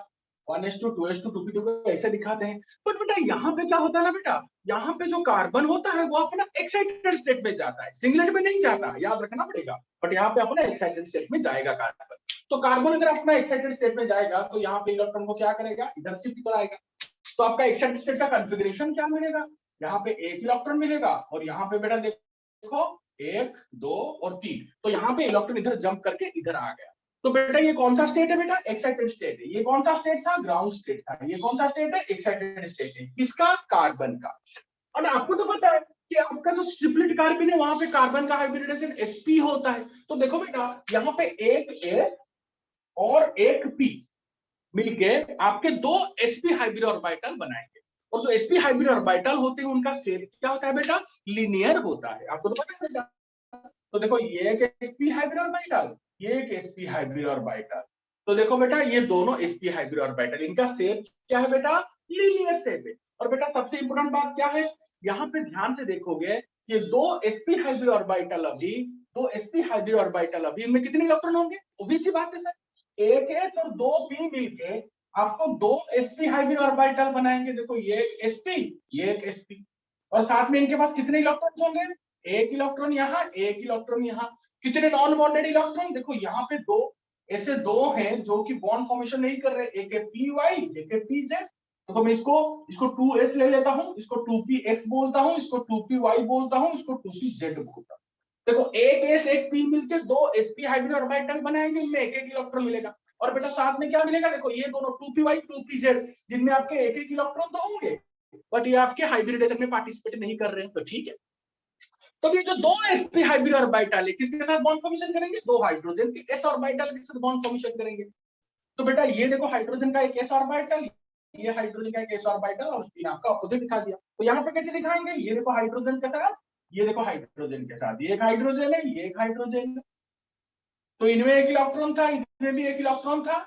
1s2 2s2 2p2 को ऐसे दिखाते हैं। बट बेटा यहाँ पे क्या होता है ना बेटा, यहाँ पे जो कार्बन होता है वो अपना एक्साइटेड स्टेट में जाता है, सिंगलेट में नहीं जाता, याद रखना पड़ेगा। बट यहाँ पे अपना एक्साइटेड स्टेट में जाएगा कार्बन। तो कार्बन अगर अपना एक्साइटेड स्टेट में जाएगा तो यहाँ पे इलेक्ट्रॉन को क्या करेगा, इधर शिफ्ट कराएगा। तो आपका एक्साइटेड स्टेट का कॉन्फ़िगरेशन क्या मिलेगा, यहाँ पे एक इलेक्ट्रॉन मिलेगा, और यहाँ पे बेटा देखो 1 2 और 3, तो यहाँ पे इलेक्ट्रॉन इधर जंप करके इधर आ गया। तो बेटा ये कौन सा स्टेट है बेटा, एक्साइटेड स्टेट है। ये कौन सा स्टेट था, ग्राउंड स्टेट था। ये कौन सा स्टेट है, एक्साइटेड स्टेट है, किसका, कार्बन का। और आपको तो पता है कि आपका जो ट्रिपलेट कार्बन है वहां पे कार्बन का हाइब्रिडेशन sp होता है। तो देखो बेटा यहाँ पे एक A और एक P मिलके आपके दो sp हाइब्रिड ऑर्बिटल बनाएंगे। और जो sp हाइब्रिड ऑर्बिटल होते हैं उनका शेप क्या होता है बेटा, लीनियर होता है। आपको तो पता है बेटा। तो देखो ये एक sp हाइब्रिड ऑर्बिटल, ये एक sp हाइब्रिड ऑर्बिटल। तो देखो बेटा ये दोनों sp हाइब्रिड ऑर्बिटल, इनका शेप क्या है बेटा, लीनियर शेप है। और बेटा सबसे इंपोर्टेंट बात क्या है, यहाँ पे ध्यान से देखोगे कि दो sp हाइब्रिड ऑर्बिटल अभी, दो sp हाइब्रिड ऑर्बिटल अभी, इनमें कितने इलेक्ट्रॉन होंगे, obvious सी बात है सर, एक एच और दो पी मिलके आपको दो sp हाइब्रिड ऑर्बिटल बनाएंगे। देखो ये एक sp, ये एक sp, और साथ में इनके पास कितने इलेक्ट्रॉन होंगे, एक इलेक्ट्रॉन यहाँ, एक इलेक्ट्रॉन यहाँ। कितने नॉन बॉन्डेड इलेक्ट्रॉन, देखो यहाँ पे दो, ऐसे दो हैं जो कि बॉन्ड फॉर्मेशन नहीं कर रहे, एक है py, एक है pz। तो मैं इसको 2s ले लेता हूँ, इसको 2px बोलता हूँ, इसको 2py बोलता हूँ, इसको 2pz बोलता हूँ। देखो एक एस एक पी मिलकर दो sp हाइब्रिड ऑर्बिटल बनाएंगे, इनमें एक एक इलेक्ट्रॉन मिलेगा। और बेटा साथ में क्या मिलेगा, देखो ये दोनों 2py 2pz, जिनमें आपके एक एक इलेक्ट्रॉन तो होंगे, बट ये आपके हाइब्रिडेशन में पार्टिसिपेट नहीं कर रहे हैं, तो ठीक है। तो ये जो दो sp हाइब्रिड ऑर्बिटल है किसके साथ बॉन्ड फॉर्मेशन करेंगे, दो हाइड्रोजन के s ऑर्बिटल के साथ बॉन्ड फॉर्मेशन करेंगे। तो बेटा ये देखो हाइड्रोजन का एक s ऑर्बिटल, ये हाइड्रोजन का एक s ऑर्बिटल, और उसने आपका ऑपोजिट दिखा दिया। तो यहाँ पे कैसे दिखाएंगे, ये देखो हाइड्रोजन के साथ, ये देखो हाइड्रोजन के साथ, ये एक हाइड्रोजन है, ये एक हाइड्रोजन है। तो इनमें एक इलेक्ट्रॉन था, इसमें भी एक इलेक्ट्रॉन था,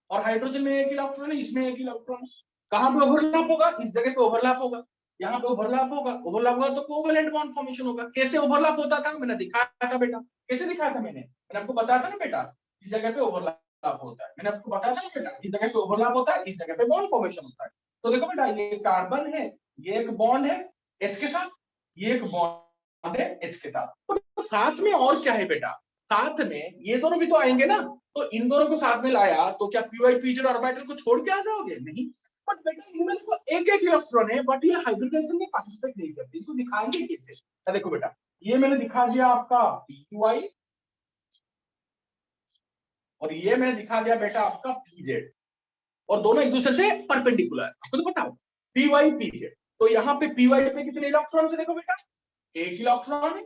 और हाइड्रोजन में एक इलेक्ट्रॉन है, इसमें एक इलेक्ट्रॉन। कहां पे ओवरलैप होगा, इस जगह पे ओवरलैप होगा, यहाँ पे ओवरलैप होगा। ओवरलैप होगा तो कोवैलेंट बॉन्ड फॉर्मेशन होगा। कैसे ओवरलैप होता था, मैंने दिखाया था बेटा, कैसे दिखाया था मैंने आपको बताया था ना बेटा, इस जगह पे ओवरलैप होता है, मैंने आपको बताया था ना बेटा, इस जगह पे ओवरलैप होता है, इस जगह पे बॉन्ड फॉर्मेशन होता है। तो देखो बेटा ये कार्बन है, ये एक बॉन्ड है H के साथ, ये एक बॉन्ड है H के साथ। तो साथ में और क्या है बेटा, साथ में ये दोनों भी तो आएंगे ना, तो इन दोनों को साथ में लाया तो क्या पीवाई पीजेड ऑर्बिटल को छोड़ के आ जाओगे? नहीं। बट बेटा इनमें तो एक एक इलेक्ट्रॉन है, बट ये हाइब्रिडाइजेशन में पार्टिसिपेट नहीं करते, इसको दिखाएंगे कैसे? देखो बेटा, ये मैंने दिखा दिया आपका पीवाई, और ये मैंने दिखा दिया बेटा आपका पीजेड, और दोनों एक दूसरे से परपेंडिकुलर, आपको तो बताओ पीवाई पीजेड। तो यहाँ पे पीवाई पे कितने इलेक्ट्रॉन है? देखो बेटा एक इलेक्ट्रॉन है,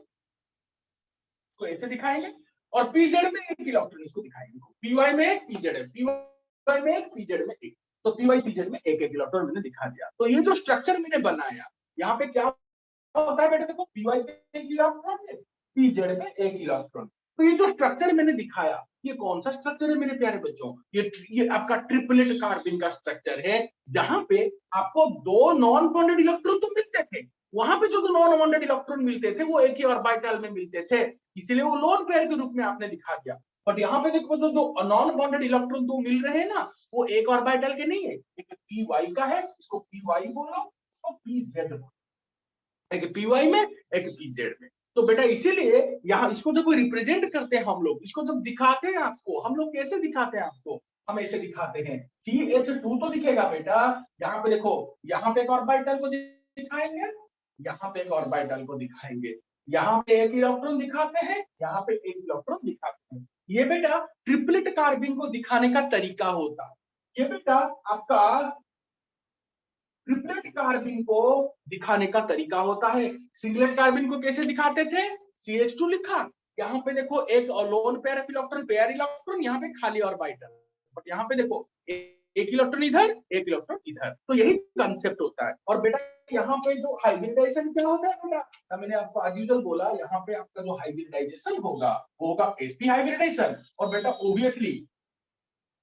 तो ऐसे दिखाएंगे, और पीजेड में एक इलेक्ट्रॉन, इसको दिखाएंगे पीवाई में एक, पीजेड है, पीवाई में एक, पीजेड में एक, तो पीवाई पीजेड में एक एक इलेक्ट्रॉन मैंने दिखा दिया। तो ये जो स्ट्रक्चर मैंने बनाया, यहाँ पे क्या होता है बेटा, देखो पीवाई पे एक इलेक्ट्रॉन है, पीजेड में एक इलेक्ट्रॉन। तो ये जो स्ट्रक्चर मैंने दिखाया, ये कौन सा स्ट्रक्चर है मेरे प्यारे बच्चों? ये आपका ट्रिपलेट कार्बन का स्ट्रक्चर है, जहां पे आपको दो नॉन बॉन्डेड इलेक्ट्रॉन तो मिलते थे, वहां पे जो नॉन बॉन्डेड इलेक्ट्रॉन मिलते थे वो एक ही ऑर्बिटल में मिलते थे, इसलिए वो लोन पेयर के रूप में आपने दिखा दिया। बट यहाँ पे देखो जो नॉन बॉन्डेड इलेक्ट्रॉन दो मिल रहे हैं ना, वो एक ऑर्बिटल के नहीं है, एक पी वाई का है, इसको पी वाई बोलो, इसको पी जेड बोलो, एक पी वाई में एक पी जेड में। तो बेटा इसीलिए यहाँ इसको जब रिप्रेजेंट करते हैं हम लोग, इसको जब दिखाते हैं आपको, हम लोग कैसे दिखाते हैं आपको? हम ऐसे दिखाते हैं, CH2 तो दिखेगा बेटा, यहाँ पे देखो, यहाँ पे एक ऑर्बिटल को दिखाएंगे, यहाँ पे एक ऑर्बिटल को दिखाएंगे, यहाँ पे एक इलेक्ट्रॉन दिखाते हैं, यहाँ पे एक इलेक्ट्रॉन दिखाते हैं। ये बेटा ट्रिपलेट कार्बन को दिखाने का तरीका होता है। ये बेटा आपका ट्रिपलेट कार्बन को दिखाने का तरीका होता है। सिंगलेट कार्बन को कैसे दिखाते थे? CH2 लिखा, यहाँ पे देखो एक lone pair electron, pair electron, यहाँ पे खाली ऑर्बिटल, बट यहाँ पे देखो एक इलेक्ट्रॉन इधर, एक इलेक्ट्रॉन इधर, तो यही कंसेप्ट होता है। और बेटा यहाँ पे जो हाइब्रिडाइजेशन क्या होता है बेटा, मैंने आपको आज यूजुअल बोला, यहाँ पे आपका जो हाइब्रिडाइजेशन होगा वो होगा sp हाइब्रिडाइजेशन, और बेटा ओब्वियसली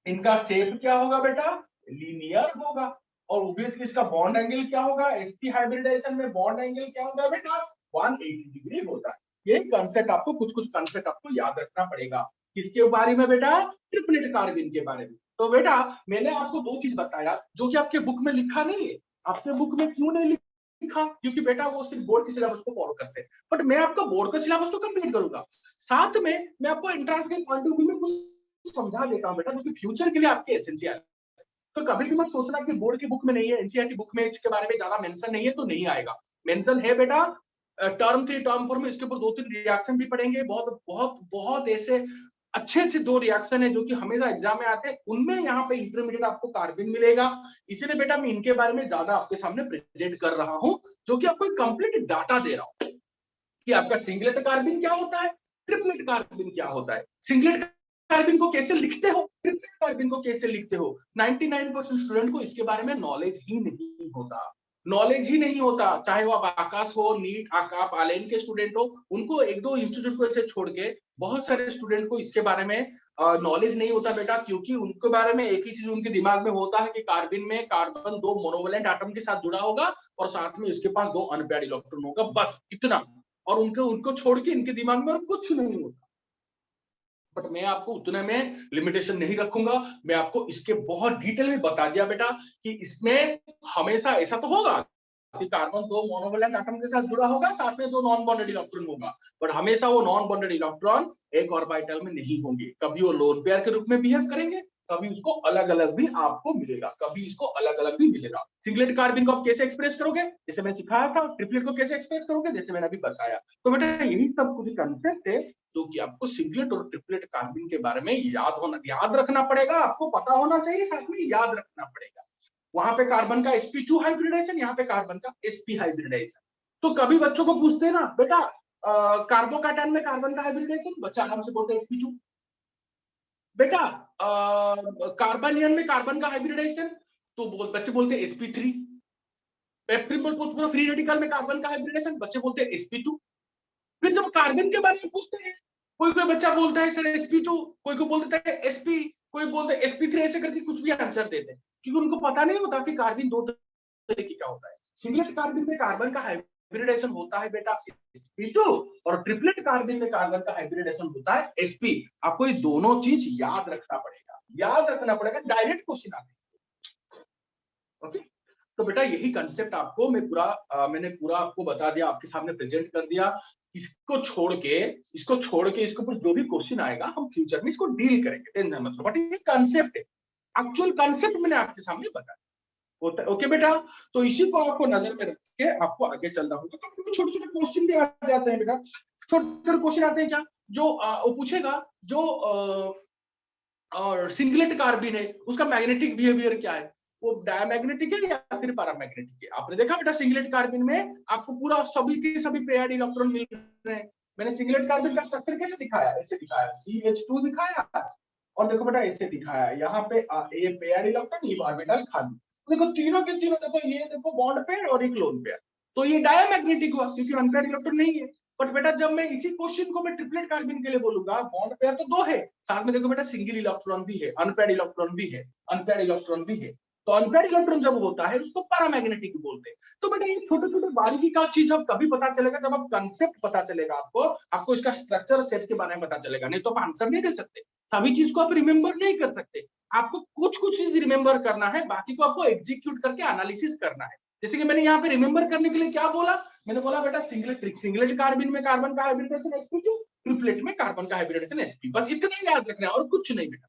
इनका शेप क्या होगा बेटा? लीनियर होगा, और ओब्वियसली इसका बॉन्ड एंगल क्या होगा? sp हाइब्रिडाइजेशन में बॉन्ड एंगल क्या होगा बेटा? 180 डिग्री होता है। ये कंसेप्ट आपको कुछ कंसेप्ट आपको याद रखना पड़ेगा। किसके बारे में बेटा? ट्रिपलेट कार्बन के बारे में। तो बेटा मैंने आपको दो चीज बताया जो कि आपके बुक में लिखा नहीं है। आपके बुक में क्यों नहीं लिखा? क्योंकि बेटा वो सिर्फ बोर्ड के सिलेबस को फॉलो करते हैं, बट मैं आपका बोर्ड का सिलेबस तो कंप्लीट करूंगा, साथ में मैं आपको एंट्रेंस के पॉइंट ऑफ व्यू में कुछ समझा देता हूं बेटा, जो कि फ्यूचर के लिए आपके एसेंशियल है। तो कभी भी मत सोचना कि बोर्ड की बुक में नहीं है, एनसीईआरटी बुक में इसके बारे में ज्यादा मेंशन नहीं है तो नहीं आएगा। मेंशन है बेटा, टर्म 3 टर्म 4 में इसके ऊपर 2-3 रिएक्शन भी पढ़ेंगे, बहुत बहुत बहुत ऐसे अच्छे अच्छे 2 रिएक्शन है जो कि हमेशा एग्जाम में आते हैं, उनमें यहाँ पे इंटरमीडिएट आपको कार्बन मिलेगा। इसीलिए बेटा मैं इनके बारे में ज्यादा आपके सामने प्रेजेंट कर रहा हूँ, जो कि आपको कंप्लीट डाटा दे रहा हूँ कि आपका सिंगलेट कार्बन क्या होता है, ट्रिपलेट कार्बन क्या होता है, सिंगलेट कार्बन को कैसे लिखते हो, ट्रिपलेट कार्बन को कैसे लिखते हो। 99% स्टूडेंट को इसके बारे में नॉलेज ही नहीं होता, नॉलेज ही नहीं होता, चाहे वो आप आकाश हो, नीट आकाश आलेन के स्टूडेंट हो, उनको एक दो इंस्टीट्यूट को ऐसे छोड़ के बहुत सारे स्टूडेंट को इसके बारे में नॉलेज नहीं होता बेटा, क्योंकि उनके बारे में एक ही चीज उनके दिमाग में होता है कि कार्बन में कार्बन 2 मोनोवैलेंट एटम के साथ जुड़ा होगा और साथ में इसके पास 2 अनपेयर्ड इलेक्ट्रॉन होगा, बस इतना। और उनको छोड़ के इनके दिमाग में और कुछ नहीं होता। बट मैं आपको उतने में लिमिटेशन नहीं रखूंगा, मैं आपको इसके बहुत डिटेल में बता दिया बेटा कि इसमें हमेशा ऐसा तो होगा कि कार्बन 2 मोनोवैलेंट एटम के साथ जुड़ा होगा, साथ में 2 नॉन बॉन्डेड इलेक्ट्रॉन होगा, पर हमेशा वो नॉन बॉन्डेड इलेक्ट्रॉन एक ऑर्बिटल में नहीं होंगे, कभी वो लोन पेयर के रूप में बिहेव करेंगे, कभी उसको अलग अलग भी आपको मिलेगा, कभी इसको अलग अलग भी मिलेगा। सिंगलेट कार्बन को आप कैसे एक्सप्रेस करोगे, जैसे मैंने सिखाया था, ट्रिपलेट को कैसे एक्सप्रेस करोगे, जैसे मैंने अभी बताया। तो बेटा यही सब कुछ कंसेप्ट है जो कि आपको सिंगलेट और ट्रिपलेट कार्बन के बारे में याद रखना पड़ेगा, आपको पता होना चाहिए, साथ में याद रखना पड़ेगा। वहां पे कार्बन का sp2 हाइब्रिडाइजेशन, यहाँ पे कार्बन का sp हाइब्रिडाइजेशन। तो कभी बच्चों को पूछते हैं ना बेटा कार्बोकैटायन में कार्बन का हाइब्रिडाइजेशन, बच्चा आराम से बोलते हैं sp2। बेटा कार्बनियन में कार्बन का हाइब्रिडाइजेशन, तो बच्चे बोलते हैं sp3। फ्री रेडिकल में कार्बन का हाइब्रिडाइजेशन, बच्चे बोलते हैं sp2। फिर जब कार्बन के बारे में पूछते हैं, कोई कोई बच्चा बोलता है सर sp2, कोई को बोलता है sp, कोई बोलता है sp3, ऐसे करके कुछ भी आंसर देते हैं, क्योंकि उनको पता नहीं होता कि कार्बन दो तरीके का होता है। सिंगलेट कार्बन में कार्बन का हाइब्रिडेशन होता है बेटा sp2, और ट्रिपलेट कार्बन में कार्बन का हाइब्रिडेशन होता है sp। आपको ये दोनों चीज याद रखना पड़ेगा, याद रखना पड़ेगा, डायरेक्ट क्वेश्चन आते हैं। ओके, तो बेटा यही कंसेप्ट आपको मैंने पूरा आपको बता दिया, आपके सामने प्रेजेंट कर दिया। इसको छोड़ के इसके ऊपर जो भी क्वेश्चन आएगा हम फ्यूचर में इसको डील करेंगे, टेंशन मत लो। बट ये कंसेप्ट है, एक्चुअल कंसेप्ट मैंने आपके सामने बताया। ओके बेटा, तो इसी को आपको नजर में रख के आपको आगे चलना होगा। तो छोटे छोटे क्वेश्चन भी आ जाते हैं बेटा, छोटे छोटे क्वेश्चन आते हैं क्या, जो वो पूछेगा जो और सिंगलेट कार्बिन है उसका मैग्नेटिक बिहेवियर क्या है, वो डायमैग्नेटिक है या फिर पैरामैग्नेटिक है। आपने देखा बेटा सिंगलेट कार्बिन में आपको पूरा सभी के सभी पेयर्ड इलेक्ट्रॉन मिल रहे हैं। मैंने सिंगलेट कार्बिन का स्ट्रक्चर कैसे दिखाया, ऐसे दिखाया, CH2 दिखाया, और देखो बेटा ऐसे दिखाया, यहाँ पे ये पेयर्ड इलेक्ट्रॉन, ये ऑर्बिटल खाली। देखो तीनों के तीनों, देखो ये देखो बॉन्ड पेयर और एक लोन पेयर, तो ये डायमैग्नेटिक हुआ क्योंकि अनपेयर्ड इलेक्ट्रॉन नहीं है। बट बेटा जब मैं इसी क्वेश्चन को मैं ट्रिपलेट कार्बिन के लिए बोलूंगा, बॉन्ड पेयर तो दो है, साथ में देखो बेटा सिंगल इलेक्ट्रॉन भी है, अनपेयर्ड इलेक्ट्रॉन भी है, अनपेयर्ड इलेक्ट्रॉन भी है। तो अनपेयर्ड इलेक्ट्रॉन जब होता है उसको पैरामैग्नेटिक बोलते हैं। तो बेटा ये छोटे छोटे बारीकी का चीज अब कभी पता चलेगा जब आप कंसेप्ट पता चलेगा, आपको इसका स्ट्रक्चर सेट के बारे में पता चलेगा, नहीं तो आप आंसर नहीं दे सकते, सभी चीज को आप रिमेंबर नहीं कर सकते। आपको कुछ कुछ चीज रिमेंबर करना है, बाकी को आपको एग्जीक्यूट करके एनालिसिस करना है। जैसे कि मैंने यहाँ पे रिमेंबर करने के लिए क्या बोला, मैंने बोला बेटा सिंगलेट कार्बिन में कार्बन का हाइब्रिडेशन sp2, ट्रिपलेट में कार्बन का हाइब्रिडेशन sp, बस इतना ही याद रखना है और कुछ नहीं बेटा।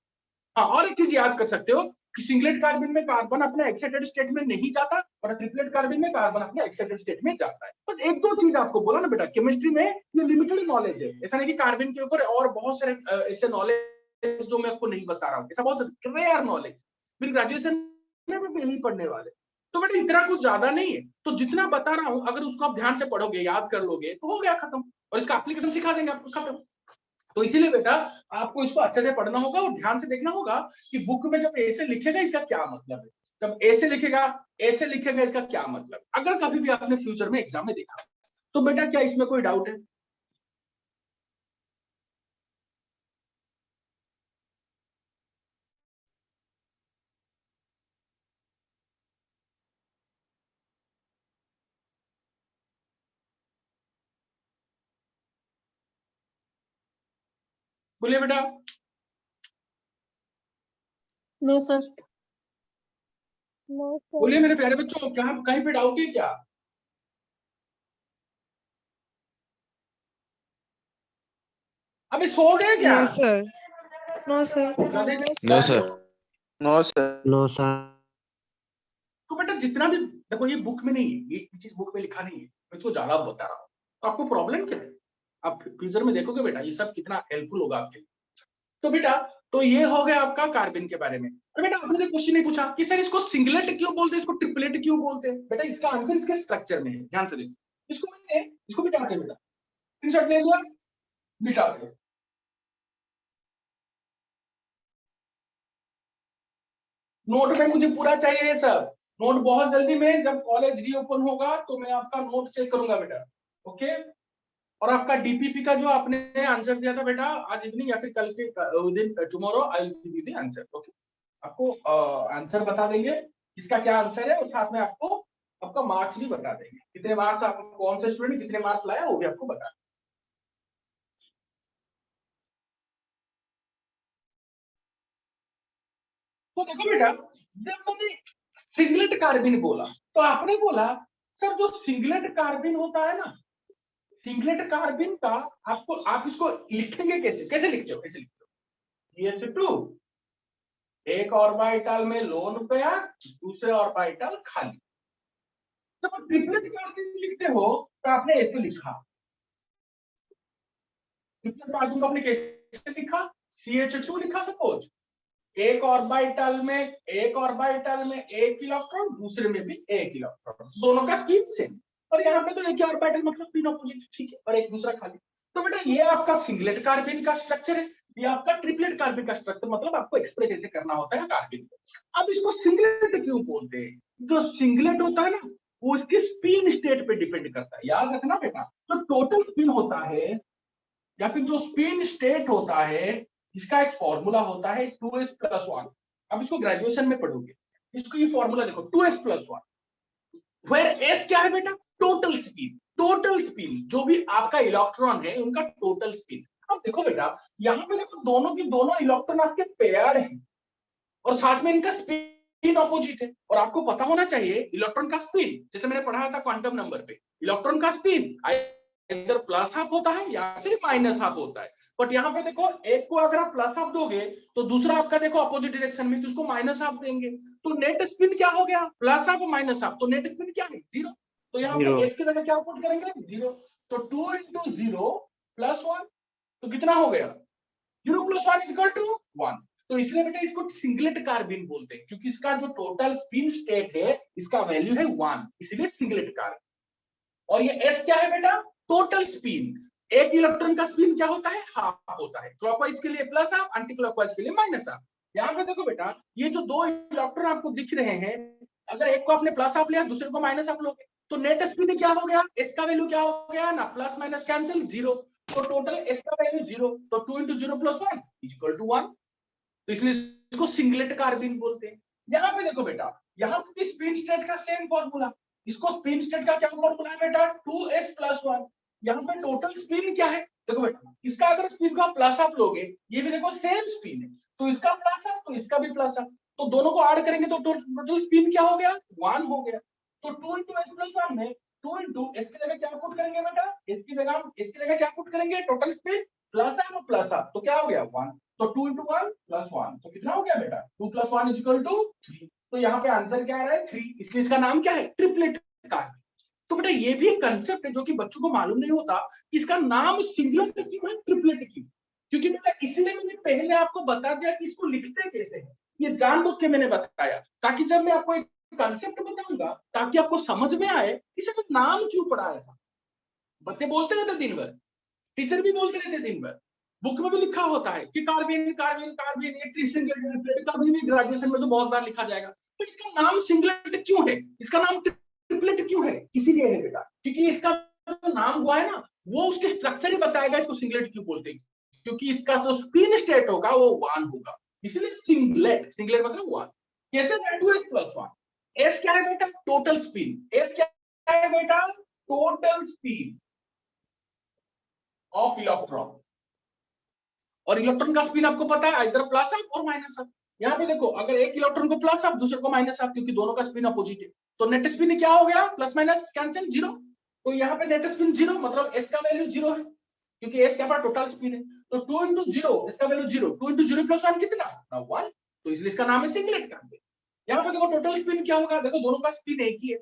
हाँ, और एक चीज याद कर सकते हो कि सिंगलेट कार्बिन में कार्बन अपने एक्साइटेड स्टेट में नहीं जाता और ट्रिपलेट कार्बिन में कार्बन अपने एक्साइटेड स्टेट में जाता है। बस एक दो चीज आपको बोला ना बेटा, केमिस्ट्री में ये लिमिटेड नॉलेज है, ऐसा नहीं कि कार्बन के ऊपर और बहुत सारे ऐसे नॉलेज जो मैं आपको नहीं बता रहा हूँ, ऐसा बहुत रेयर नॉलेज, फिर ग्रेजुएशन में भी नहीं पढ़ने वाले। तो बेटा इतना कुछ ज्यादा नहीं है, तो जितना बता रहा हूं अगर उसको आप ध्यान से पढ़ोगे, याद कर लोगे तो हो गया खत्म, और इसका एप्लीकेशन सिखा देंगे आपको, खत्म। तो इसीलिए बेटा आपको इसको अच्छे से पढ़ना होगा और ध्यान से देखना होगा कि बुक में जब ऐसे लिखेगा इसका क्या मतलब है, जब ऐसे लिखेगा इसका क्या मतलब। अगर कभी भी आपने फ्यूचर में एग्जाम में देखा, तो बेटा क्या इसमें कोई डाउट है? बोलिए बेटा। No sir. बोलिए मेरे प्यारे बच्चों, क्या कहीं पे डाउट है क्या? अबे सो गए क्या? No sir. No sir. गधे no sir. No sir. No sir. तो बेटा जितना भी देखो ये बुक में नहीं है, ये चीज बुक में लिखा नहीं है, मैं इसको ज्यादा बता रहा हूँ। तो आपको प्रॉब्लम क्या है? आप फ्यूचर में देखोगे बेटा ये सब कितना हेल्पफुल होगा आपके लिए। तो बेटा तो ये हो गया आपका कार्बन के बारे में। और बेटा आपने तो क्वेश्चन नहीं पूछा कि सर इसको सिंगलेट क्यों बोलते हैं, इसको ट्रिपलेट क्यों बोलते हैं। बेटा इसका आंसर इसके स्ट्रक्चर में है, ध्यान से देखो। इसको मिटाते हैं बेटा, स्क्रीनशॉट ले लिया, मिटाते हैं। नोट में मुझे पूरा चाहिए सब, नोट बहुत जल्दी में, जब कॉलेज रीओपन होगा तो मैं आपका नोट चेक करूंगा बेटा। ओके, और आपका डीपीपी का जो आपने आंसर दिया था बेटा आज इवनिंग या फिर कल के within tomorrow I will give you the answer. Okay, आपको आंसर बता देंगे इसका क्या आंसर है, और साथ में आपको आपका मार्क्स भी बता देंगे, कितने मार्क्स आप कौन से स्टूडेंट कितने मार्क्स लाया वो भी आपको बता। तो देखो बेटा जब मैंने सिंगलेट कार्बिन बोला तो आपने बोला सर जो सिंगलेट कार्बिन होता है ना, सिंगलेट कार्बिन का आपको आप इसको लिखेंगे कैसे, कैसे लिखते हो, कैसे लिखते हो? CH2 एक ऑर्बिटल में लोन पेयर, दूसरे ऑर्बिटल खाली। जब आप ट्रिपलेट कार्बिन लिखते हो तो आपने ऐसे लिखा, ट्रिपलेट कार्बिन को आपने कैसे लिखा, CH2 लिखा सपोज, एक ऑर्बिटल में एक इलेक्ट्रॉन, दूसरे में भी एक इलेक्ट्रॉन, दोनों का स्पीड सेम, और यहाँ पे तो एक ऑर्बिटल मतलब तीन अपोजिट, ठीक है, और एक दूसरा खाली। तो बेटा ये आपका सिंगलेट कार्बिन का स्ट्रक्चर है, ये आपका ट्रिपलेट कार्बिन का स्ट्रक्चर, मतलब आपको एक्सप्रेस ऐसे करना होता है कार्बिन को। अब इसको सिंगलेट क्यों बोलते हैं? जो सिंगलेट होता है ना वो इसके स्पिन स्टेट पे डिपेंड करता है, याद रखना बेटा। तो टोटल स्पिन होता है या फिर जो स्पिन स्टेट होता है इसका एक फॉर्मूला होता है 2s+1। अब इसको ग्रेजुएशन में पढ़ोगे, इसको ये फॉर्मूला देखो 2s+1, वेयर s क्या है बेटा, टोटल स्पिन, टोटल स्पिन जो भी आपका इलेक्ट्रॉन है उनका टोटल स्पिन। अब देखो बेटा यहाँ पे देखो दोनों की दोनों इलेक्ट्रॉन आपके पेयर्ड हैं और साथ में इनका स्पिन स्पिन ऑपोजिट है और आपको पता होना चाहिए इलेक्ट्रॉन का स्पिन, जैसे मैंने पढ़ाया था क्वांटम नंबर पे, इलेक्ट्रॉन का स्पिन इधर प्लस हाफ होता है या फिर माइनस हाफ होता है। बट यहाँ पे देखो एक को अगर आप प्लस हाफ दोगे तो दूसरा आपका देखो अपोजिट डायरेक्शन में, तो उसको माइनस हाफ देंगे, तो नेट स्पिन क्या हो गया, प्लस हाफ माइनस हाफ, तो नेट स्पिन क्या है, जीरो। तो यहाँ पे एस की जगह क्या पुट करेंगे, जीरो। तो 2 × 0 + 1, तो कितना हो गया, 0 + 1 = 1। तो इसलिए बेटा इसको सिंगलेट कार्बिन बोलते हैं, क्योंकि इसका जो टोटल स्पिन स्टेट है इसका वैल्यू है 1, इसलिए सिंगलेट कार्बिन। और ये एस क्या है बेटा, टोटल स्पिन। एक इलेक्ट्रॉन का स्पिन क्या होता है, हाफ होता है, क्लॉकवाइज के लिए प्लस हाफ, एंटी क्लॉकवाइज के लिए माइनस हाफ। यहाँ पे देखो बेटा ये जो दो इलेक्ट्रॉन आपको दिख रहे हैं, अगर एक को आपने प्लस हाफ लिया दूसरे को माइनस हाफ लोगे तो नेट स्पिन क्या हो गया, एस का वैल्यू क्या हो गया ना, प्लस माइनस कैंसिल, जीरो। तो टोटल एस का वैल्यू जीरो, तो 2 × 0 + 1 = 1। तो इसलिए इसको सिंगलेट कार्बिन बोलते हैं। यहाँ पे देखो बेटा, यहाँ पे स्पिन स्टेट का सेम फॉर्मूला, इसको स्पिन स्टेट का क्या फॉर्मूला है बेटा, 2s + 1। यहाँ पे टोटल स्पिन क्या है, देखो बेटा इसका अगर स्पिन को आप प्लस हाफ लोगे, ये भी देखो सेम स्पिन है, तो इसका प्लस हाफ तो इसका भी प्लस हाफ, तो दोनों को ऐड करेंगे तो टोटल स्पिन क्या हो गया, 1 हो गया। तो 2 × s + 1 में 2 × s की जगह क्या पुट करेंगे बेटा, इसकी जगह क्या पुट करेंगे, टोटल स्पिन प्लस हाफ और प्लस हाफ, तो क्या हो गया 1। तो 2 × 1 + 1, तो कितना हो गया बेटा, 2 + 1 = 3। तो यहाँ पे आंसर क्या आ रहा है, 3, इसलिए इसका नाम क्या है, ट्रिपलेट कार्बिन। तो बेटा ये भी एक कंसेप्ट है जो कि बच्चों को मालूम नहीं होता, इसका नाम सिंगलेट क्यों है, ट्रिपलेट क्यों, क्योंकि बेटा इसलिए मैंने पहले आपको बता दिया कि इसको लिखते कैसे हैं, ये जानबूझ के मैंने बताया, ताकि जब मैं आपको एक कंसेप्ट बताऊंगा ताकि आपको समझ में आए इसे तो नाम क्यों पढ़ाया था। बच्चे बोलते रहते दिन भर, टीचर भी बोलते रहते दिन भर, बुक में भी लिखा होता है कि कार्बिन कार्बिन कार्बिन, ये ट्रिसिंगलेट, कभी भी ग्रेजुएशन में तो बहुत बार लिखा जाएगा, तो इसका नाम सिंगलेट क्यों है, इसका नाम ट्रिपलेट क्यों है, इसीलिए है बेटा क्योंकि इसका जो नाम हुआ है ना वो उसके स्ट्रक्चर ही बताएगा इसको सिंगलेट क्यों बोलते हैं, क्योंकि इसका जो स्पिन स्टेट होगा वो 1 होगा, इसलिए सिंगलेट, सिंगलेट मतलब 1। कैसे 2s + 1, एस क्या है बेटा, टोटल स्पिन, एस क्या है बेटा, टोटल स्पिन ऑफ इलेक्ट्रॉन। और इलेक्ट्रॉन का स्पिन आपको पता है इधर प्लस हाफ और माइनस हाफ। यहाँ पे देखो अगर एक इलेक्ट्रॉन को प्लस हाफ दूसरे को माइनस हाफ, क्योंकि दोनों का स्पिन अपोजिट है, तो नेट स्पिन क्या हो गया, प्लस माइनस कैंसिल, जीरो। तो यहाँ पे नेट स्पिन जीरो, मतलब एस का वैल्यू जीरो है, क्योंकि एस क्या टोटल स्पिन है। तो 2 × 0 इसका वैल्यू जीरो, 2 × 0 + 1 कितना, 1। तो इसलिए इसका नाम है सिंगलेट कार्बिन। यहाँ पे देखो टोटल स्पिन क्या होगा, देखो दोनों का स्पिन एक ही है,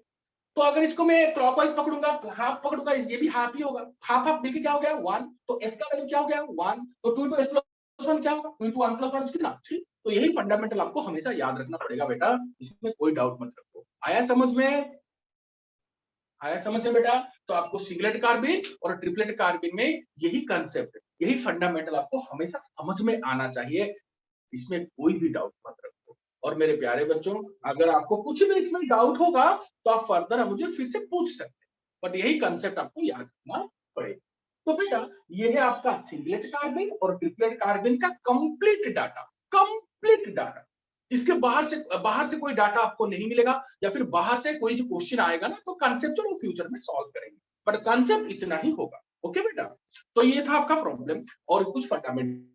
तो अगर इसको मैं क्लॉकवाइज पकड़ूंगा, हाफ पकड़ूंगा, ये भी हाफ ही होगा, हाफ हाफ मिलके क्या हो गया 1, तो एस का वैल्यू क्या हो गया 1। तो 2 × s + 1 क्या होगा, 2 × 1 + 1 कितना, 3। तो यही फंडामेंटल आपको हमेशा याद रखना पड़ेगा बेटा, इसमें कोई डाउट मत रखो। आया समझ में, आया समझ में बेटा। तो आपको सिंगलेट कार्बिन और ट्रिपलेट कार्बिन में यही कंसेप्ट, यही फंडामेंटल आपको हमेशा समझ में आना चाहिए, इसमें कोई भी डाउट मत रखो। और मेरे प्यारे बच्चों अगर आपको कुछ भी इसमें डाउट होगा तो आप फर्दर मुझे फिर से पूछ सकते हैं, बट यही कंसेप्ट आपको याद रखना पड़ेगा। तो बेटा ये है आपका सिंगलेट कार्बिन और ट्रिपलेट कार्बिन का कंप्लीट डाटा, कंप्लीट डाटा। इसके बाहर से कोई डाटा आपको नहीं मिलेगा, या फिर बाहर से कोई जो क्वेश्चन आएगा ना तो कंसेप्चुअल वो फ्यूचर में सॉल्व करेंगे, बट कंसेप्ट इतना ही होगा। ओके बेटा, तो ये था आपका प्रॉब्लम और कुछ फंडामेंटल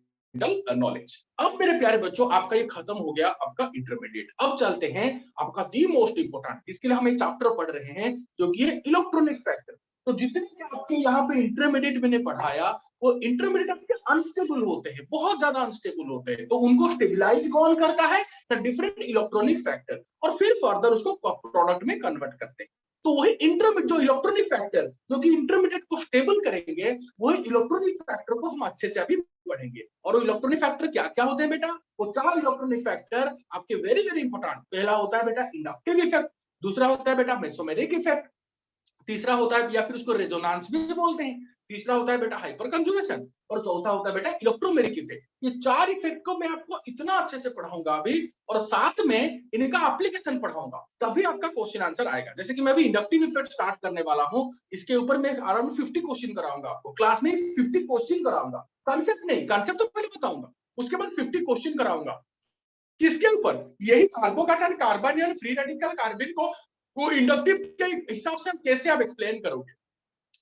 नॉलेज। अब मेरे प्यारे बच्चों आपका ये खत्म हो गया आपका इंटरमीडिएट। अब चलते हैं आपका दी मोस्ट इंपोर्टेंट, इसके लिए हम एक चैप्टर पढ़ रहे हैं जो कि है इलेक्ट्रॉनिक फैक्टर। तो जितने भी आपके यहाँ पे इंटरमीडिएट मैंने पढ़ाया वो इंटरमीडिएट आपके अनस्टेबल होते हैं, बहुत ज्यादा अनस्टेबल होते हैं, तो उनको स्टेबलाइज कौन करता है, द डिफरेंट इलेक्ट्रॉनिक फैक्टर, और फिर फर्दर उसको प्रोडक्ट में कन्वर्ट करते हैं। तो वही इंटरमीडिएट जो इलेक्ट्रॉनिक फैक्टर जो कि इंटरमीडिएट को स्टेबल करेंगे, वही इलेक्ट्रॉनिक फैक्टर को हम अच्छे से अभी पढ़ेंगे। और वो इलेक्ट्रॉनिक फैक्टर क्या क्या होते हैं बेटा, वो 4 इलेक्ट्रॉनिक फैक्टर आपके वेरी वेरी इंपॉर्टेंट। पहला होता है बेटा इंडक्टिव इफेक्ट, दूसरा होता है बेटा मेसोमेरिक इफेक्ट, तीसरा होता है या फिर उसको रेजोनेंस भी बोलते हैं, तीसरा होता है बेटा हाइपर कंजुगेशन, और चौथा होता है बेटा इलेक्ट्रोमेरिक इफेक्ट। ये 4 इफेक्ट को मैं आपको इतना अच्छे से पढ़ाऊंगा अभी, और साथ में इनका एप्लीकेशन पढ़ाऊंगा, तभी आपका क्वेश्चन आंसर आएगा। जैसे कि मैं अभी इंडक्टिव इफेक्ट स्टार्ट करने वाला हूं, इसके ऊपर मैं अराउंड 50 क्वेश्चन कराऊंगा आपको, क्लास में 50 क्वेश्चन कराऊंगा, कंसेप्ट नहीं, कंसेप्ट तो पहले बताऊंगा, उसके बाद 50 क्वेश्चन कराऊंगा। किसके ऊपर, यही कार्बोकेटन कार्बन या फ्री रेडिकल कार्बन को वो इंडक्टिव के हिसाब से कैसे आप एक्सप्लेन करोगे,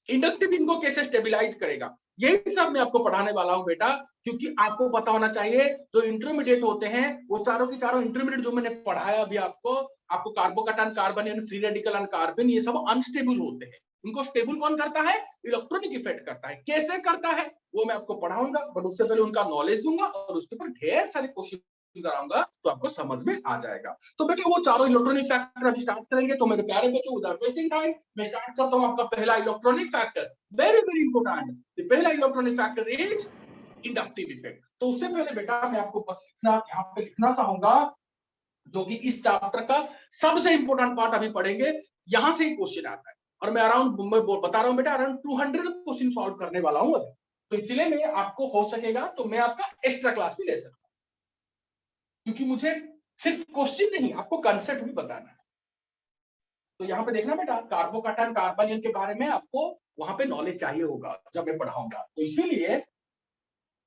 इंडक्टिव इनको कैसे स्टेबलाइज करेगा, यही सब मैं आपको पढ़ाने वाला हूं बेटा, क्योंकि आपको पता होना चाहिए जो इंटरमीडिएट होते हैं वो चारों की चारों इंटरमीडिएट जो मैंने पढ़ाया अभी आपको carbocation, carbon, free radical and carbon, ये सब अनस्टेबल होते हैं। इनको स्टेबल कौन करता है? इलेक्ट्रॉनिक इफेक्ट करता है। कैसे करता है वो मैं आपको पढ़ाऊंगा, बट उससे पहले उनका नॉलेज दूंगा और उसके ऊपर ढेर सारे क्वेश्चन कराऊंगा तो आपको समझ में आ जाएगा। तो बेटा वो चारों इलेक्ट्रॉनिक फैक्टर अभी स्टार्ट करेंगे। तो मेरे प्यारे बच्चों, विदाउट वेस्टिंग टाइम मैं स्टार्ट करता हूं आपका पहला electronic factor, very very important. The पहला electronic factor is inductive effect. तो उससे पहले बेटा मैं आपको यहाँ पे लिखना चाहूंगा, जो कि इस चैप्टर का सबसे इंपॉर्टेंट पार्ट अभी पढ़ेंगे, यहां से ही क्वेश्चन आता है। और मैं बता रहा हूं बेटा, अराउंड 200 क्वेश्चन सॉल्व करने वाला हूं अभी। तो इसलिए मैं आपको हो सकेगा तो मैं आपका एक्स्ट्रा क्लास भी ले सकता हूं, क्योंकि मुझे सिर्फ क्वेश्चन नहीं, आपको कंसेप्ट भी बताना है। तो यहाँ पे देखना बेटा, कार्बोकैटायन, कार्बनियन के बारे में आपको वहां पे नॉलेज चाहिए होगा जब मैं पढ़ाऊंगा। तो इसीलिए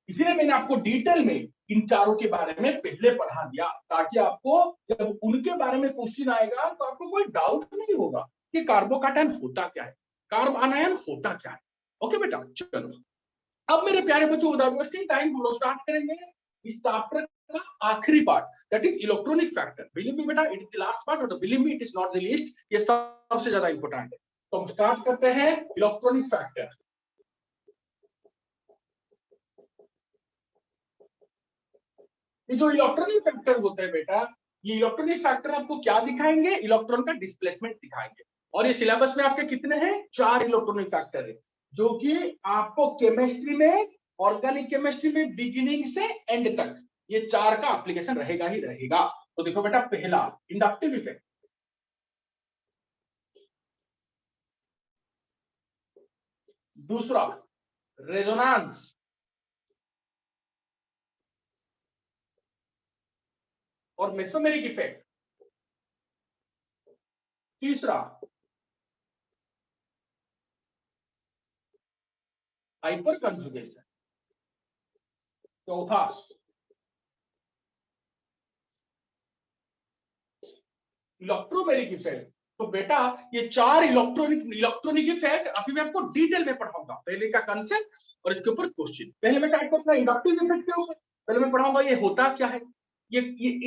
मैंने आपको डिटेल में इन चारों के बारे में पहले पढ़ा दिया, ताकि आपको जब उनके बारे में क्वेश्चन आएगा तो आपको कोई डाउट नहीं होगा कि कार्बोकैटायन होता क्या है, कार्ब आनायन होता क्या है। ओके बेटा, चलो अब मेरे प्यारे बच्चों, विदाउट वेस्टिंग टाइम हम लोग स्टार्ट करेंगे इस चैप्टर का आखिरी part, that is electronic factor. Believe me बेटा, it is the last part, but believe me it is not the least, ये सबसे ज्यादा इंपॉर्टेंट है। तो हम स्टार्ट करते हैं इलेक्ट्रॉनिक फैक्टर। ये जो इलेक्ट्रॉनिक फैक्टर होते हैं बेटा, ये इलेक्ट्रॉनिक फैक्टर आपको क्या दिखाएंगे? इलेक्ट्रॉन का डिस्प्लेसमेंट दिखाएंगे। और ये सिलेबस में आपके कितने हैं? 4 इलेक्ट्रॉनिक फैक्टर है, जो कि आपको केमिस्ट्री में, ऑर्गेनिक केमिस्ट्री में बिगिनिंग से एंड तक ये 4 का एप्लीकेशन रहेगा ही रहेगा। तो देखो बेटा, पहला इंडक्टिव इफेक्ट, दूसरा रेजोनेंस, और मेसोमेरिक इफेक्ट, तीसरा हाइपर कंजुगेशन, चौथा इलेक्ट्रोमेरिक इफेक्ट। तो बेटा ये 4 इलेक्ट्रॉनिक इफेक्ट अभी मैं आपको डिटेल में पढ़ाऊंगा, पहले का कंसेप्ट और इसके ऊपर क्वेश्चन। पहले मैं टाइप करता इंडक्टिव इफेक्ट के ऊपर, पहले मैं पढ़ाऊंगा ये होता क्या है, ये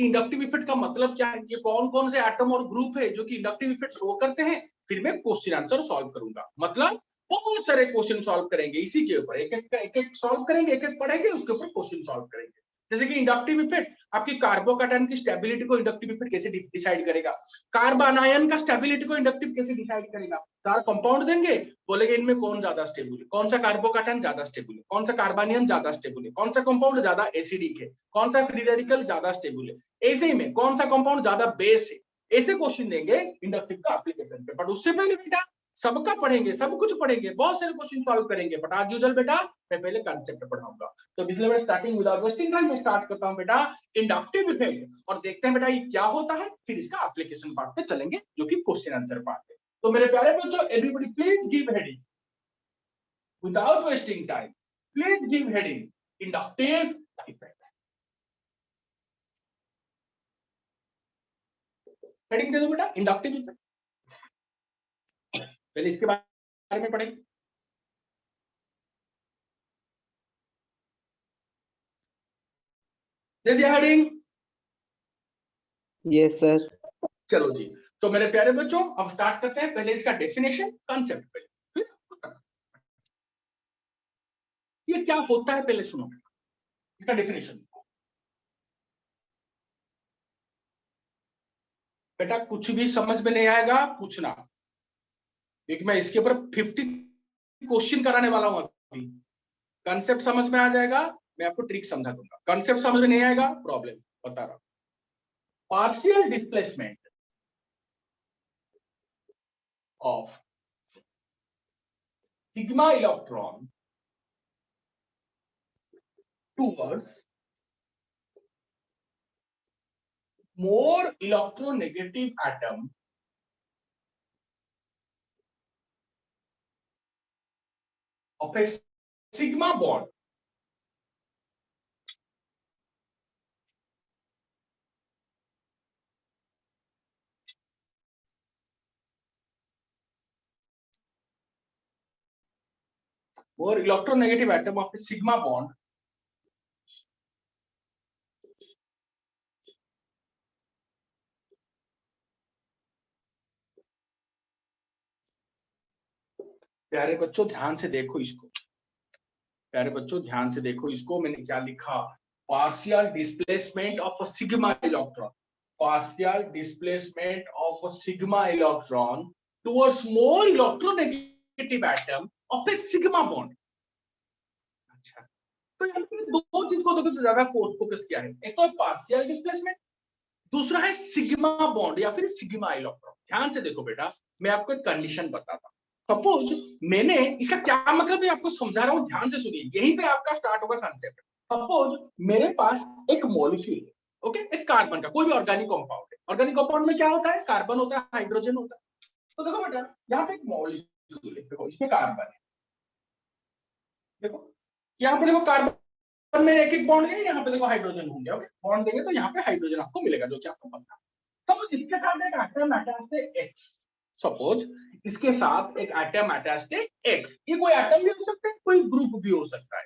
इंडक्टिव इफेक्ट का मतलब क्या है, ये कौन कौन से एटम और ग्रुप है जो कि इंडक्टिव इफेक्ट शो करते हैं। फिर मैं क्वेश्चन आंसर सॉल्व करूंगा, मतलब बहुत सारे क्वेश्चन सॉल्व करेंगे इसी के ऊपर, एक एक सॉल्व करेंगे, एक एक पढ़ेंगे, उसके ऊपर क्वेश्चन सॉल्व करेंगे। जैसे कि इंडक्टिव इफेक्ट आपकी कार्बोकैटायन की स्टेबिलिटी को इंडक्टिव इफेक्ट कैसे डिसाइड करेगा, कार्बन का स्टेबिलिटी को इंडक्टिव कैसे डिसाइड करेगा। 4 कंपाउंड देंगे, बोलेंगे इनमें कौन ज्यादा स्टेबल है, कौन सा कार्बोकैटायन ज्यादा स्टेबल है, कौन सा कार्बनियन ज्यादा स्टेबल है, कौन सा कंपाउंड ज्यादा एसिडिक है, कौन सा फ्री रेडिकल ज्यादा स्टेबल है, ऐसे ही में कौन सा कंपाउंड ज्यादा बेस है। ऐसे क्वेश्चन देंगे इंडक्टिव का एप्लीकेशन पे। बट उससे पहले बेटा सबका पढ़ेंगे, सब कुछ पढ़ेंगे, बहुत सारे क्वेश्चन सॉल्व करेंगे, बट आज यूजुअल बेटा मैं पहले कंसेप्ट पढ़ाऊंगा। तो इसलिए मैं स्टार्टिंग विदाउट वेस्टिंग टाइम में स्टार्ट करता हूं बेटा इंडक्टिव इफेक्ट, और देखते हैं बेटा ये क्या होता है, फिर इसका एप्लीकेशन पार्ट पे चलेंगे जो कि क्वेश्चन आंसर पार्ट है। तो मेरे प्यारे बच्चों, everybody please give heading without wasting time, please give heading inductive effect. Heading दे दो बेटा इंडक्टिव इफेक्ट, पहले इसके बारे में पढ़ेंगे। दे दिया हेडिंग? Yes sir. चलो जी, तो मेरे प्यारे बच्चों अब स्टार्ट करते हैं, पहले इसका डेफिनेशन, कंसेप्ट पे, ये क्या होता है पहले सुनो इसका डेफिनेशन। बेटा कुछ भी समझ में नहीं आएगा पूछना, क्योंकि मैं इसके ऊपर 50 क्वेश्चन कराने वाला हूं अभी। कंसेप्ट समझ में आ जाएगा, मैं आपको ट्रिक समझा दूंगा। कंसेप्ट समझ में नहीं आएगा, प्रॉब्लम बता रहा हूं। Partial displacement of sigma electron towards more electronegative atom of a sigma bond more electronegative atom of a sigma bond प्यारे बच्चों ध्यान से देखो इसको, प्यारे बच्चों ध्यान से देखो इसको, मैंने क्या लिखा, partial displacement of a sigma electron, partial displacement of a sigma electron towards more electronegative atom of A sigma bond. अच्छा, तो यहाँ पे दो चीज को देखो ज्यादा फोकस किया है, एक तो पार्शियल डिस्प्लेसमेंट, दूसरा है सिग्मा बॉन्ड या फिर सिग्मा इलेक्ट्रॉन। ध्यान से देखो बेटा, मैं आपको एक कंडीशन बताता हूं। सपोज मैंने, इसका क्या मतलब है आपको समझा रहा हूं, ध्यान से सुनिए, यहीं पे आपका स्टार्ट होगा कंसेप्ट। सपोज मेरे पास एक मॉलिक्यूल है, ओके, एक कार्बन का कोई भी ऑर्गेनिक कंपाउंड है। ऑर्गेनिक कंपाउंड में क्या होता है, कार्बन होता है, हाइड्रोजन होता है। तो देखो बेटा, यहाँ पे एक मॉलिक्यूल है, देखो इसमें कार्बन है, देखो यहाँ पे देखो कार्बन में एक एक बॉन्ड है, यहाँ पे देखो हाइड्रोजन होंगे, ओके, बॉन्ड देंगे तो यहाँ पे हाइड्रोजन आपको मिलेगा, जो कि आपको पता है। सपोज इसके साथ एक एटम अटैच्ड है X, सपोज इसके साथ एक एटम अटैच्ड है X, ये कोई एटम भी हो सकता है, कोई ग्रुप भी हो सकता है,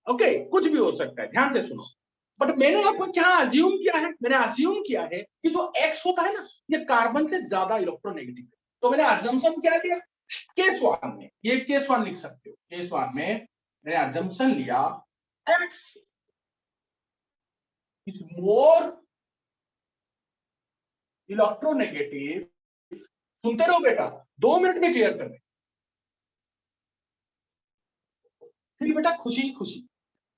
ओके, कुछ भी हो सकता है, ध्यान से सुनो। बट मैंने आपको क्या अज्यूम किया है, मैंने अज्यूम किया है कि जो X होता है ना, ये कार्बन से ज्यादा इलेक्ट्रोनेगेटिव है। तो मैंने अजम्पशन क्या लिया, केस 1 में, ये केस 1 लिख सकते हो, केस 1 में मैंने अजम्पशन लिया X इज मोर इलेक्ट्रोनेगेटिव। सुनते रहो बेटा, 2 मिनट में क्लियर कर दे, फिर बेटा खुशी खुशी।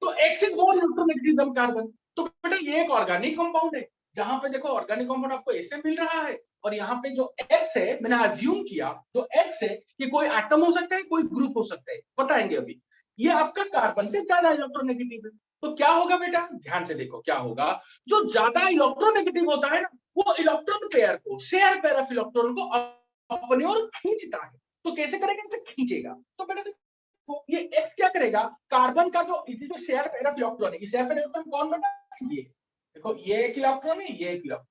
तो X is more electronegative than carbon. तो बेटा ये एक ऑर्गेनिक कंपाउंड है, जहां पे देखो ऑर्गेनिक कंपाउंड आपको ऐसे मिल रहा है, और यहाँ पे जो X है, मैंने अज्यूम किया जो X है कि कोई एटम हो सकता है, कोई ग्रुप हो सकता है, बताएंगे अभी, ये आपका कार्बन से ज्यादा इलेक्ट्रोनेगेटिव है। तो क्या होगा बेटा, ध्यान से देखो क्या होगा, जो ज्यादा इलेक्ट्रोनेगेटिव होता है ना, वो इलेक्ट्रॉन पेयर को, शेयर पेयर ऑफ इलेक्ट्रॉन को अपनी ओर खींचता है। तो कैसे करेगा, इसे खींचेगा। तो बेटा तो ये X क्या करेगा, कार्बन का जो जो शेयर पेयर ऑफ इलेक्ट्रॉन है, शेयर पेयर इलेक्ट्रॉन कौन बेटा, ये देखो, ये एक इलेक्ट्रॉन है, ये एक इलेक्ट्रॉन,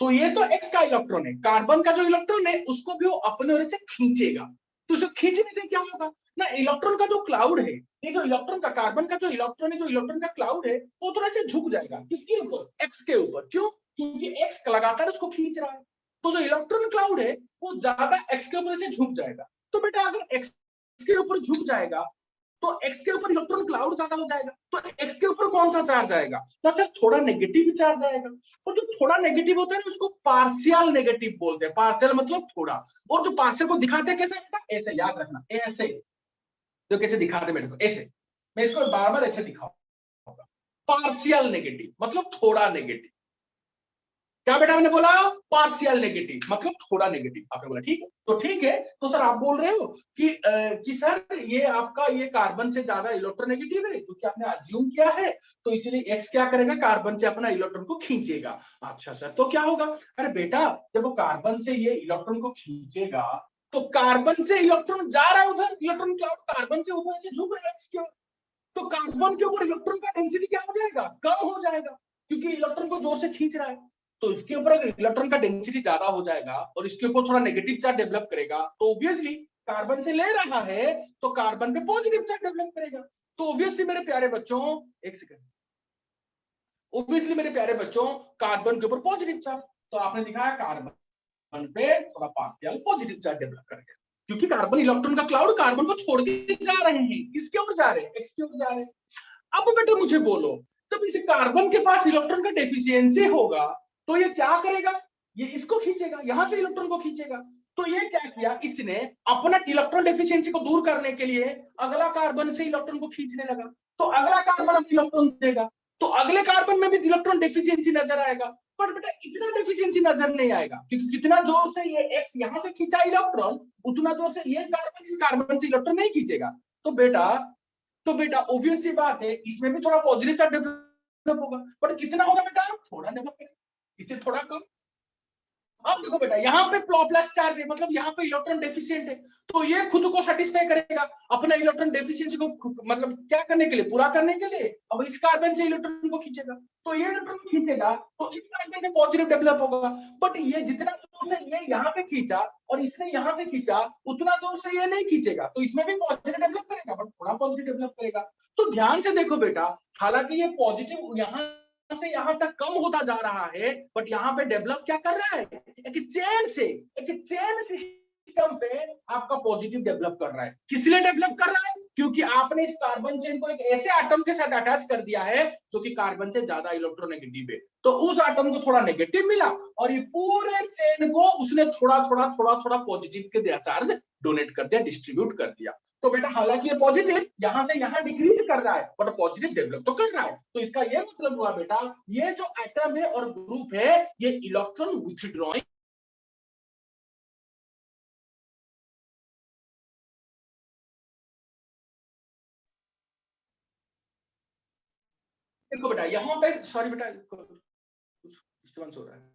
तो ये तो X का इलेक्ट्रॉन है, कार्बन का जो इलेक्ट्रॉन है उसको भी वो अपने ओर से खींचेगा। तो इसे खींचने से क्या होगा ना, इलेक्ट्रॉन का जो क्लाउड है, ये जो इलेक्ट्रॉन का, कार्बन का जो इलेक्ट्रॉन है, जो इलेक्ट्रॉन का क्लाउड है, वो थोड़ा सा झुक जाएगा, किसके ऊपर, X के ऊपर। क्यों, क्योंकि X लगातार उसको खींच रहा है, तो जो इलेक्ट्रॉन क्लाउड है वो ज्यादा X के ऊपर से झुक जाएगा। तो बेटा अगर X के ऊपर झुक जाएगा तो X के ऊपर इलेक्ट्रॉन क्लाउड ज्यादा हो जाएगा, तो X के ऊपर कौन सा चार्ज आएगा, ना सर थोड़ा नेगेटिव चार्ज आएगा। और जो थोड़ा नेगेटिव होता है ना, उसको पार्शियल नेगेटिव बोलते हैं, पार्शियल मतलब थोड़ा। और जो पार्शियल को दिखाते हैं कैसे, ऐसे याद रखना, ऐसे, तो कैसे दिखाते मेरे को, ऐसे, मैं इसको बार बार ऐसे दिखाऊंगा, पार्शियल नेगेटिव मतलब थोड़ा नेगेटिव। क्या बेटा मैंने बोला, पार्शियल नेगेटिव मतलब थोड़ा नेगेटिव, आपने बोला ठीक है, तो ठीक है। तो सर आप बोल रहे हो कि सर ये आपका ये कार्बन से ज्यादा इलेक्ट्रोनेगेटिव है, क्योंकि आपने अज्यूम किया है, तो इसलिए X क्या करेगा, कार्बन से अपना इलेक्ट्रॉन को खींचेगा। अच्छा सर, तो क्या होगा, अरे बेटा जब वो कार्बन से ये इलेक्ट्रॉन को खींचेगा, तो कार्बन से इलेक्ट्रॉन जा रहा है उधर, इलेक्ट्रॉन क्लाउड कार्बन से उधर से झुक रहा है X की ओर, तो कार्बन के ऊपर इलेक्ट्रॉन का डेंसिटी क्या हो जाएगा, कम हो जाएगा, क्योंकि इलेक्ट्रॉन को जोर से खींच रहा है। तो इसके ऊपर अगर इलेक्ट्रॉन का डेंसिटी ज्यादा हो जाएगा और इसके ऊपर थोड़ा नेगेटिव चार्ज डेवलप करेगा, तो ऑब्वियसली कार्बन से ले रहा है तो कार्बन पे पॉजिटिव चार्ज डेवलप करेगा। तो ऑब्वियसली मेरे प्यारे बच्चों, एक सेकंड, ऑब्वियसली मेरे प्यारे बच्चों, कार्बन के ऊपर पॉजिटिव चार्ज, तो आपने दिखाया कार्बन पे थोड़ा पार्शियल पॉजिटिव चार्ज डेवलप करेगा, क्योंकि कार्बन इलेक्ट्रॉन का क्लाउड कार्बन को छोड़ के जा रहे हैं, किसके ओर जा रहे हैं, X की ओर जा रहे हैं। अब बेटा मुझे बोलो, जब इस कार्बन के पास इलेक्ट्रॉन का डेफिशिएंसी होगा, तो ये क्या करेगा, ये इसको खींचेगा, यहां से इलेक्ट्रॉन को खींचेगा। तो ये क्या किया, इसने अपना इलेक्ट्रॉन डेफिशिएंसी को दूर करने के लिए अगला कार्बन से इलेक्ट्रॉन को खींचने लगा, तो अगला कार्बन इलेक्ट्रॉन देगा, तो अगले कार्बन में भी इलेक्ट्रॉन डेफिशिएंसी नजर आएगा। पर बेटा इतना डेफिशिएंसी नजर नहीं आएगा, क्योंकि कितना जोर से ये X यहां से खींचा इलेक्ट्रॉन, उतना जोर से ये कार्बन इस कार्बन से इलेक्ट्रॉन नहीं खींचेगा। तो बेटा ऑब्वियस सी बात है, इसमें भी थोड़ा पॉजिटिव चार्ज डेवलप होगा, बट कितना होगा बेटा, थोड़ा डेवलप करेगा, इससे थोड़ा कम। अब देखो बेटा, यहाँ पे प्लस चार्ज है, मतलब यहाँ पे इलेक्ट्रॉन डेफिशिएंट है, तो ये खुद को सेटिस्फाई करेगा अपना इलेक्ट्रॉन डेफिशिएंसी को, मतलब क्या करने के लिए, पूरा करने के लिए। अब इस कार्बन से इलेक्ट्रॉन को खींचेगा, तो ये इलेक्ट्रॉन खींचेगा तो इस कार्बन में पॉजिटिव डेवलप होगा। बट ये जितना दूर से ये यहाँ पे खींचा और इसने यहाँ पे खींचा, उतना दूर से ये नहीं खींचेगा, तो इसमें भी पॉजिटिव डेवलप करेगा, बट थोड़ा पॉजिटिव डेवलप करेगा। तो ध्यान से देखो बेटा, हालांकि ये पॉजिटिव यहाँ से यहाँ तक कम होता जा रहा है, बट यहाँ पे डेवलप क्या कर रहा है, एक चेन सिस्टम पे आपका पॉजिटिव डेवलप कर रहा है। किस लिए डेवलप कर रहा है, क्योंकि आपने इस कार्बन चेन को एक ऐसे एटम के साथ अटैच कर दिया है जो कि कार्बन से ज्यादा इलेक्ट्रोनेगेटिव है, तो उस एटम को थोड़ा नेगेटिव मिला और ये पूरे चेन को उसने थोड़ा थोड़ा पॉजिटिव के चार्ज डोनेट कर दिया, डिस्ट्रीब्यूट कर दिया। तो बेटा हालांकि ये पॉजिटिव यहाँ से यहाँ डिक्रीज कर रहा है, बट पॉजिटिव डेवलप तो कर रहा है। तो इसका ये मतलब हुआ बेटा, ये जो एटम है और ग्रुप है, ये इलेक्ट्रॉन विथड्रॉइंग, देखो बेटा यहाँ पे, सॉरी बेटा डिस्टर्बेंस हो रहा है।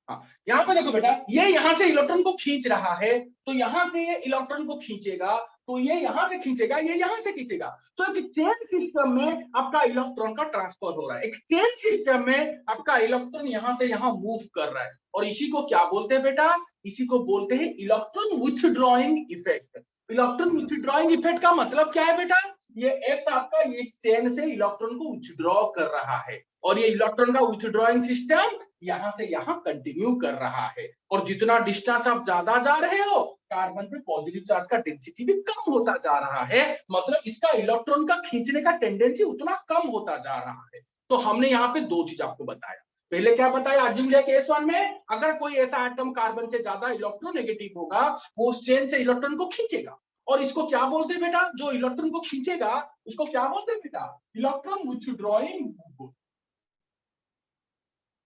हाँ, यहाँ पे देखो बेटा, ये यहाँ से इलेक्ट्रॉन को खींच रहा है, तो यहाँ से ये इलेक्ट्रॉन को खींचेगा, तो ये यहाँ से खींचेगा, ये यहाँ से खींचेगा, तो एक चेन सिस्टम में आपका इलेक्ट्रॉन का ट्रांसफर हो रहा है। एक चेन सिस्टम में आपका इलेक्ट्रॉन यहाँ से यहाँ मूव कर रहा है, और इसी को क्या बोलते हैं बेटा, इसी को बोलते हैं electron withdrawing effect. Electron withdrawing effect का मतलब क्या है बेटा, ये एक्स आपका ये चेन से इलेक्ट्रॉन को विथड्रॉ कर रहा है, और ये इलेक्ट्रॉन का विथड्रॉइंग सिस्टम यहाँ से यहाँ कंटिन्यू कर रहा है, और जितना डिस्टेंस आप ज्यादा जा रहे हो, कार्बन पे पॉजिटिव चार्ज का डेंसिटी भी कम होता जा रहा है, मतलब इसका इलेक्ट्रॉन का खींचने का टेंडेंसी उतना कम होता जा रहा है। तो हमने यहाँ पे दो चीज आपको बताया। पहले क्या बताया, अर्जुन केस वन में अगर कोई ऐसा एटम कार्बन से ज्यादा इलेक्ट्रोनेगेटिव होगा, वो उस चेन से इलेक्ट्रॉन को खींचेगा, और इसको क्या बोलते हैं बेटा, जो इलेक्ट्रॉन को खींचेगा उसको क्या बोलते हैं बेटा, इलेक्ट्रॉन विथड्रॉइंग ग्रुप।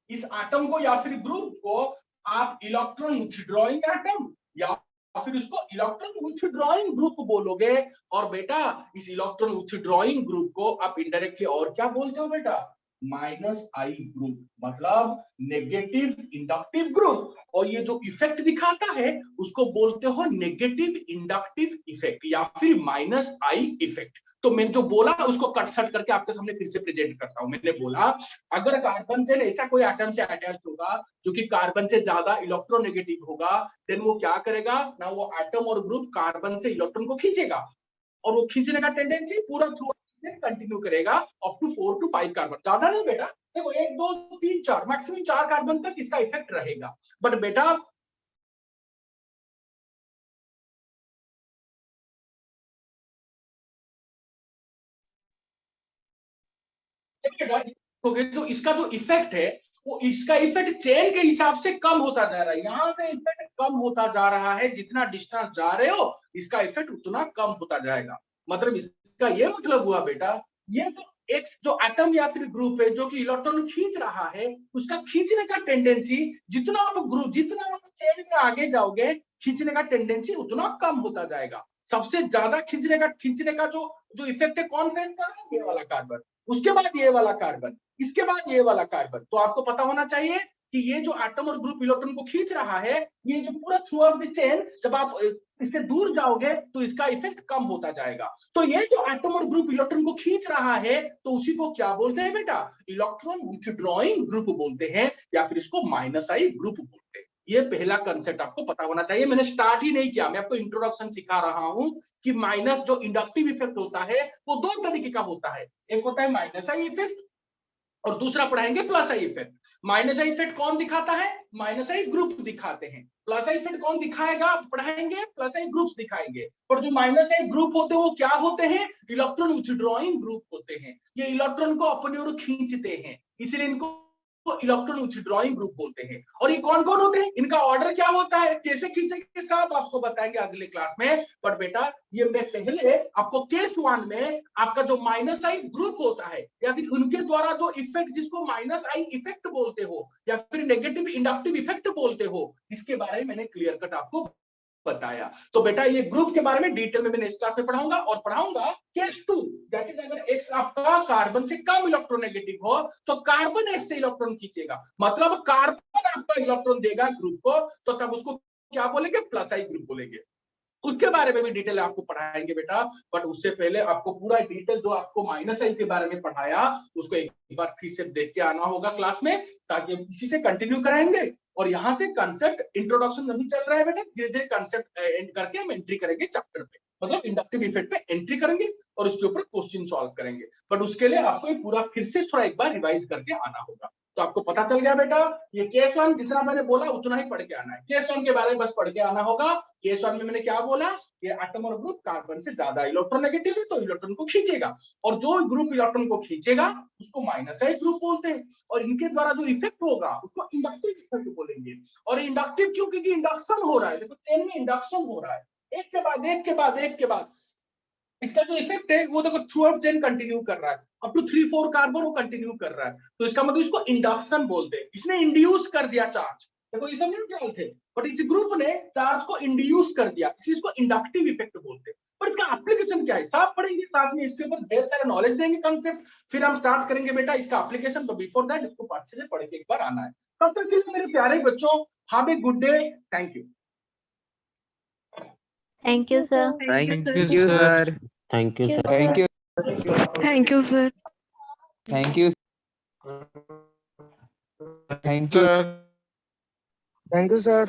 इस एटम को या फिर ग्रुप को आप इलेक्ट्रॉन विथड्रॉइंग एटम या फिर उसको इलेक्ट्रॉन विथड्रॉइंग ग्रुप बोलोगे। और बेटा इस इलेक्ट्रॉन विथड्रॉइंग ग्रुप को आप इनडायरेक्टली और क्या बोलते हो बेटा, -I ग्रुप, मतलब नेगेटिव इंडक्टिव ग्रुप। और ये जो इफेक्ट दिखाता है उसको बोलते हो नेगेटिव इंडक्टिव इफेक्ट या फिर -I इफेक्ट। तो मैंने जो बोला उसको कट सट करके आपके सामने फिर से प्रेजेंट करता हूं। मैंने बोला अगर कार्बन से ऐसा कोई एटम से अटैच होगा जो कि कार्बन से ज्यादा इलेक्ट्रोनेगेटिव होगा, देन वो क्या करेगा ना, वो एटम और ग्रुप कार्बन से इलेक्ट्रॉन को खींचेगा, और वो खींचने का टेंडेंसी पूरा थ्रू कंटिन्यू करेगा अप टू 4 to 5 कार्बन, ज्यादा नहीं बेटा, देखो 1 2 3 4 मैक्सिमम 4 कार्बन तक इसका इफेक्ट रहेगा। बट बेटा तो इसका जो इफेक्ट है वो, इसका इफेक्ट चेन के हिसाब से कम होता जा रहा है, यहां से इफेक्ट कम होता जा रहा है, जितना डिस्टेंस जा रहे हो इसका इफेक्ट उतना कम होता जाएगा। मतलब इसका ये मतलब हुआ बेटा, ये जो एक जो एटम या फिर ग्रुप है जो कि इलेक्ट्रॉन खींच रहा है, उसका खींचने का टेंडेंसी जितना आप ग्रुप जितना आप चेन में आगे जाओगे, खींचने का टेंडेंसी उतना कम होता जाएगा। सबसे ज्यादा खींचने का जो जो इफेक्ट है कौन सा, ये वाला कार्बन, उसके बाद ये वाला कार्बन, इसके बाद ये वाला कार्बन। तो आपको पता होना चाहिए कि ये जो एटम और ग्रुप इलेक्ट्रॉन को खींच रहा है, ये जो पूरा थ्रू आउट द चेन, जब आप इससे दूर जाओगे तो इसका इफेक्ट कम होता जाएगा। तो ये जो एटम और ग्रुप इलेक्ट्रॉन को खींच रहा है, तो उसी को क्या बोलते हैं बेटा, इलेक्ट्रॉन विथड्रॉइंग ग्रुप बोलते हैं, या फिर इसको -I ग्रुप बोलते हैं। ये पहला कंसेप्ट आपको पता होना चाहिए। मैंने स्टार्ट ही नहीं किया, मैं आपको इंट्रोडक्शन सिखा रहा हूं कि माइनस जो इंडक्टिव इफेक्ट होता है वो दो तरीके का होता है, एक होता है -I इफेक्ट और दूसरा पढ़ाएंगे +I इफेक्ट। -I इफेक्ट कौन दिखाता है, -I ग्रुप दिखाते हैं। +I इफेक्ट कौन दिखाएगा, पढ़ाएंगे +I ग्रुप्स दिखाएंगे। और जो -I ग्रुप होते हैं वो क्या होते हैं, इलेक्ट्रॉन विथड्रॉइंग ग्रुप होते हैं। ये इलेक्ट्रॉन को अपनी ओर खींचते हैं, इसलिए इनको इलेक्ट्रॉन विथड्रॉइंग ग्रुप बोलते हैं। और ये कौन कौन होते हैं, इनका ऑर्डर क्या होता है, कैसे खींचेंगे, सब आपको बताएंगे अगले क्लास में। पर बेटा ये मैं पहले आपको केस 1 में आपका जो -I ग्रुप होता है या फिर उनके द्वारा जो इफेक्ट, जिसको -I इफेक्ट बोलते हो या फिर नेगेटिव इंडक्टिव इफेक्ट बोलते हो, इसके बारे में मैंने क्लियर कट आपको बताया। तो बेटा ये ग्रुप के बारे में डिटेल में मैंने इस क्लास में पढ़ाऊंगा, और पढ़ाऊंगा केस 2, दैट इज अगर X आपका कार्बन से कम इलेक्ट्रोनेगेटिव हो तो कार्बन S से इलेक्ट्रॉन खींचेगा, मतलब कार्बन आपका इलेक्ट्रॉन देगा ग्रुप को, तो तब उसको क्या बोलेंगे, प्लस आई ग्रुप बोलेंगे। उसके बारे में भी डिटेल आपको पढ़ाएंगे बेटा, बट उससे पहले आपको पूरा डिटेल जो आपको माइनस आई के बारे में पढ़ाया उसको एक बार फिर से देख के आना होगा क्लास में, ताकि हम इसी से कंटिन्यू कराएंगे। और यहाँ से कंसेप्ट इंट्रोडक्शन अभी चल रहा है बेटा, धीरे धीरे कंसेप्ट एंड करके हम एंट्री करेंगे चैप्टर पे, मतलब इंडक्टिव इफेक्ट पे एंट्री करेंगे और उसके ऊपर क्वेश्चन सॉल्व करेंगे। बट उसके लिए आपको ये पूरा फिर से थोड़ा एक बार रिवाइज करके आना होगा। तो आपको पता चल गया बेटा, ये केस 1 जितना मैंने बोला उतना ही पढ़ के आना है, केस 1 के बारे में बस पढ़ के आना होगा। केस 1 में मैंने क्या बोला, ये एटम और ग्रुप कार्बन से ज्यादा इलेक्ट्रोनेगेटिव है तो इलेक्ट्रॉन को खींचेगा, और जो ग्रुप इलेक्ट्रॉन को खींचेगा उसको माइनस आई ग्रुप बोलते हैं, और इनके द्वारा जो इफेक्ट होगा उसको इंडक्टिव इफेक्ट बोलेंगे। और इंडक्टिव क्यों, क्योंकि इंडक्शन हो रहा है, देखो चेन में इंडक्शन हो रहा है, एक के बाद एक के बाद एक के बाद इसका जो इफेक्ट है वो देखो थ्रू आउट चेन कंटिन्यू कर रहा है, अप टू 3-4 कार्बन वो कंटिन्यू कर रहा है, तो इसका मतलब इसको इंडक्शन बोलते हैं। इसने इंड्यूस कर दिया चार्ज, देखो ये सब न्यूट्रल थे बट इस ग्रुप ने चार्ज को इंड्यूस कर दिया, इसलिए इसको इंडक्टिव इफेक्ट बोलते हैं। पर इसका एप्लीकेशन क्या है साफ पढ़ेंगे, साथ में इसके ऊपर ढेर सारा नॉलेज देंगे कंसेप्ट, फिर हम स्टार्ट करेंगे बेटा इसका एप्लीकेशन। तो बिफोर दैट इसको अच्छे से पढ़ के एक बार आना है। तब तक के लिए मेरे प्यारे बच्चों, have a good day, thank you. Thank you, sir. Thank you, sir. Thank you, sir. Thank you. Thank you, sir. Thank you. Thank you. Thank you, sir.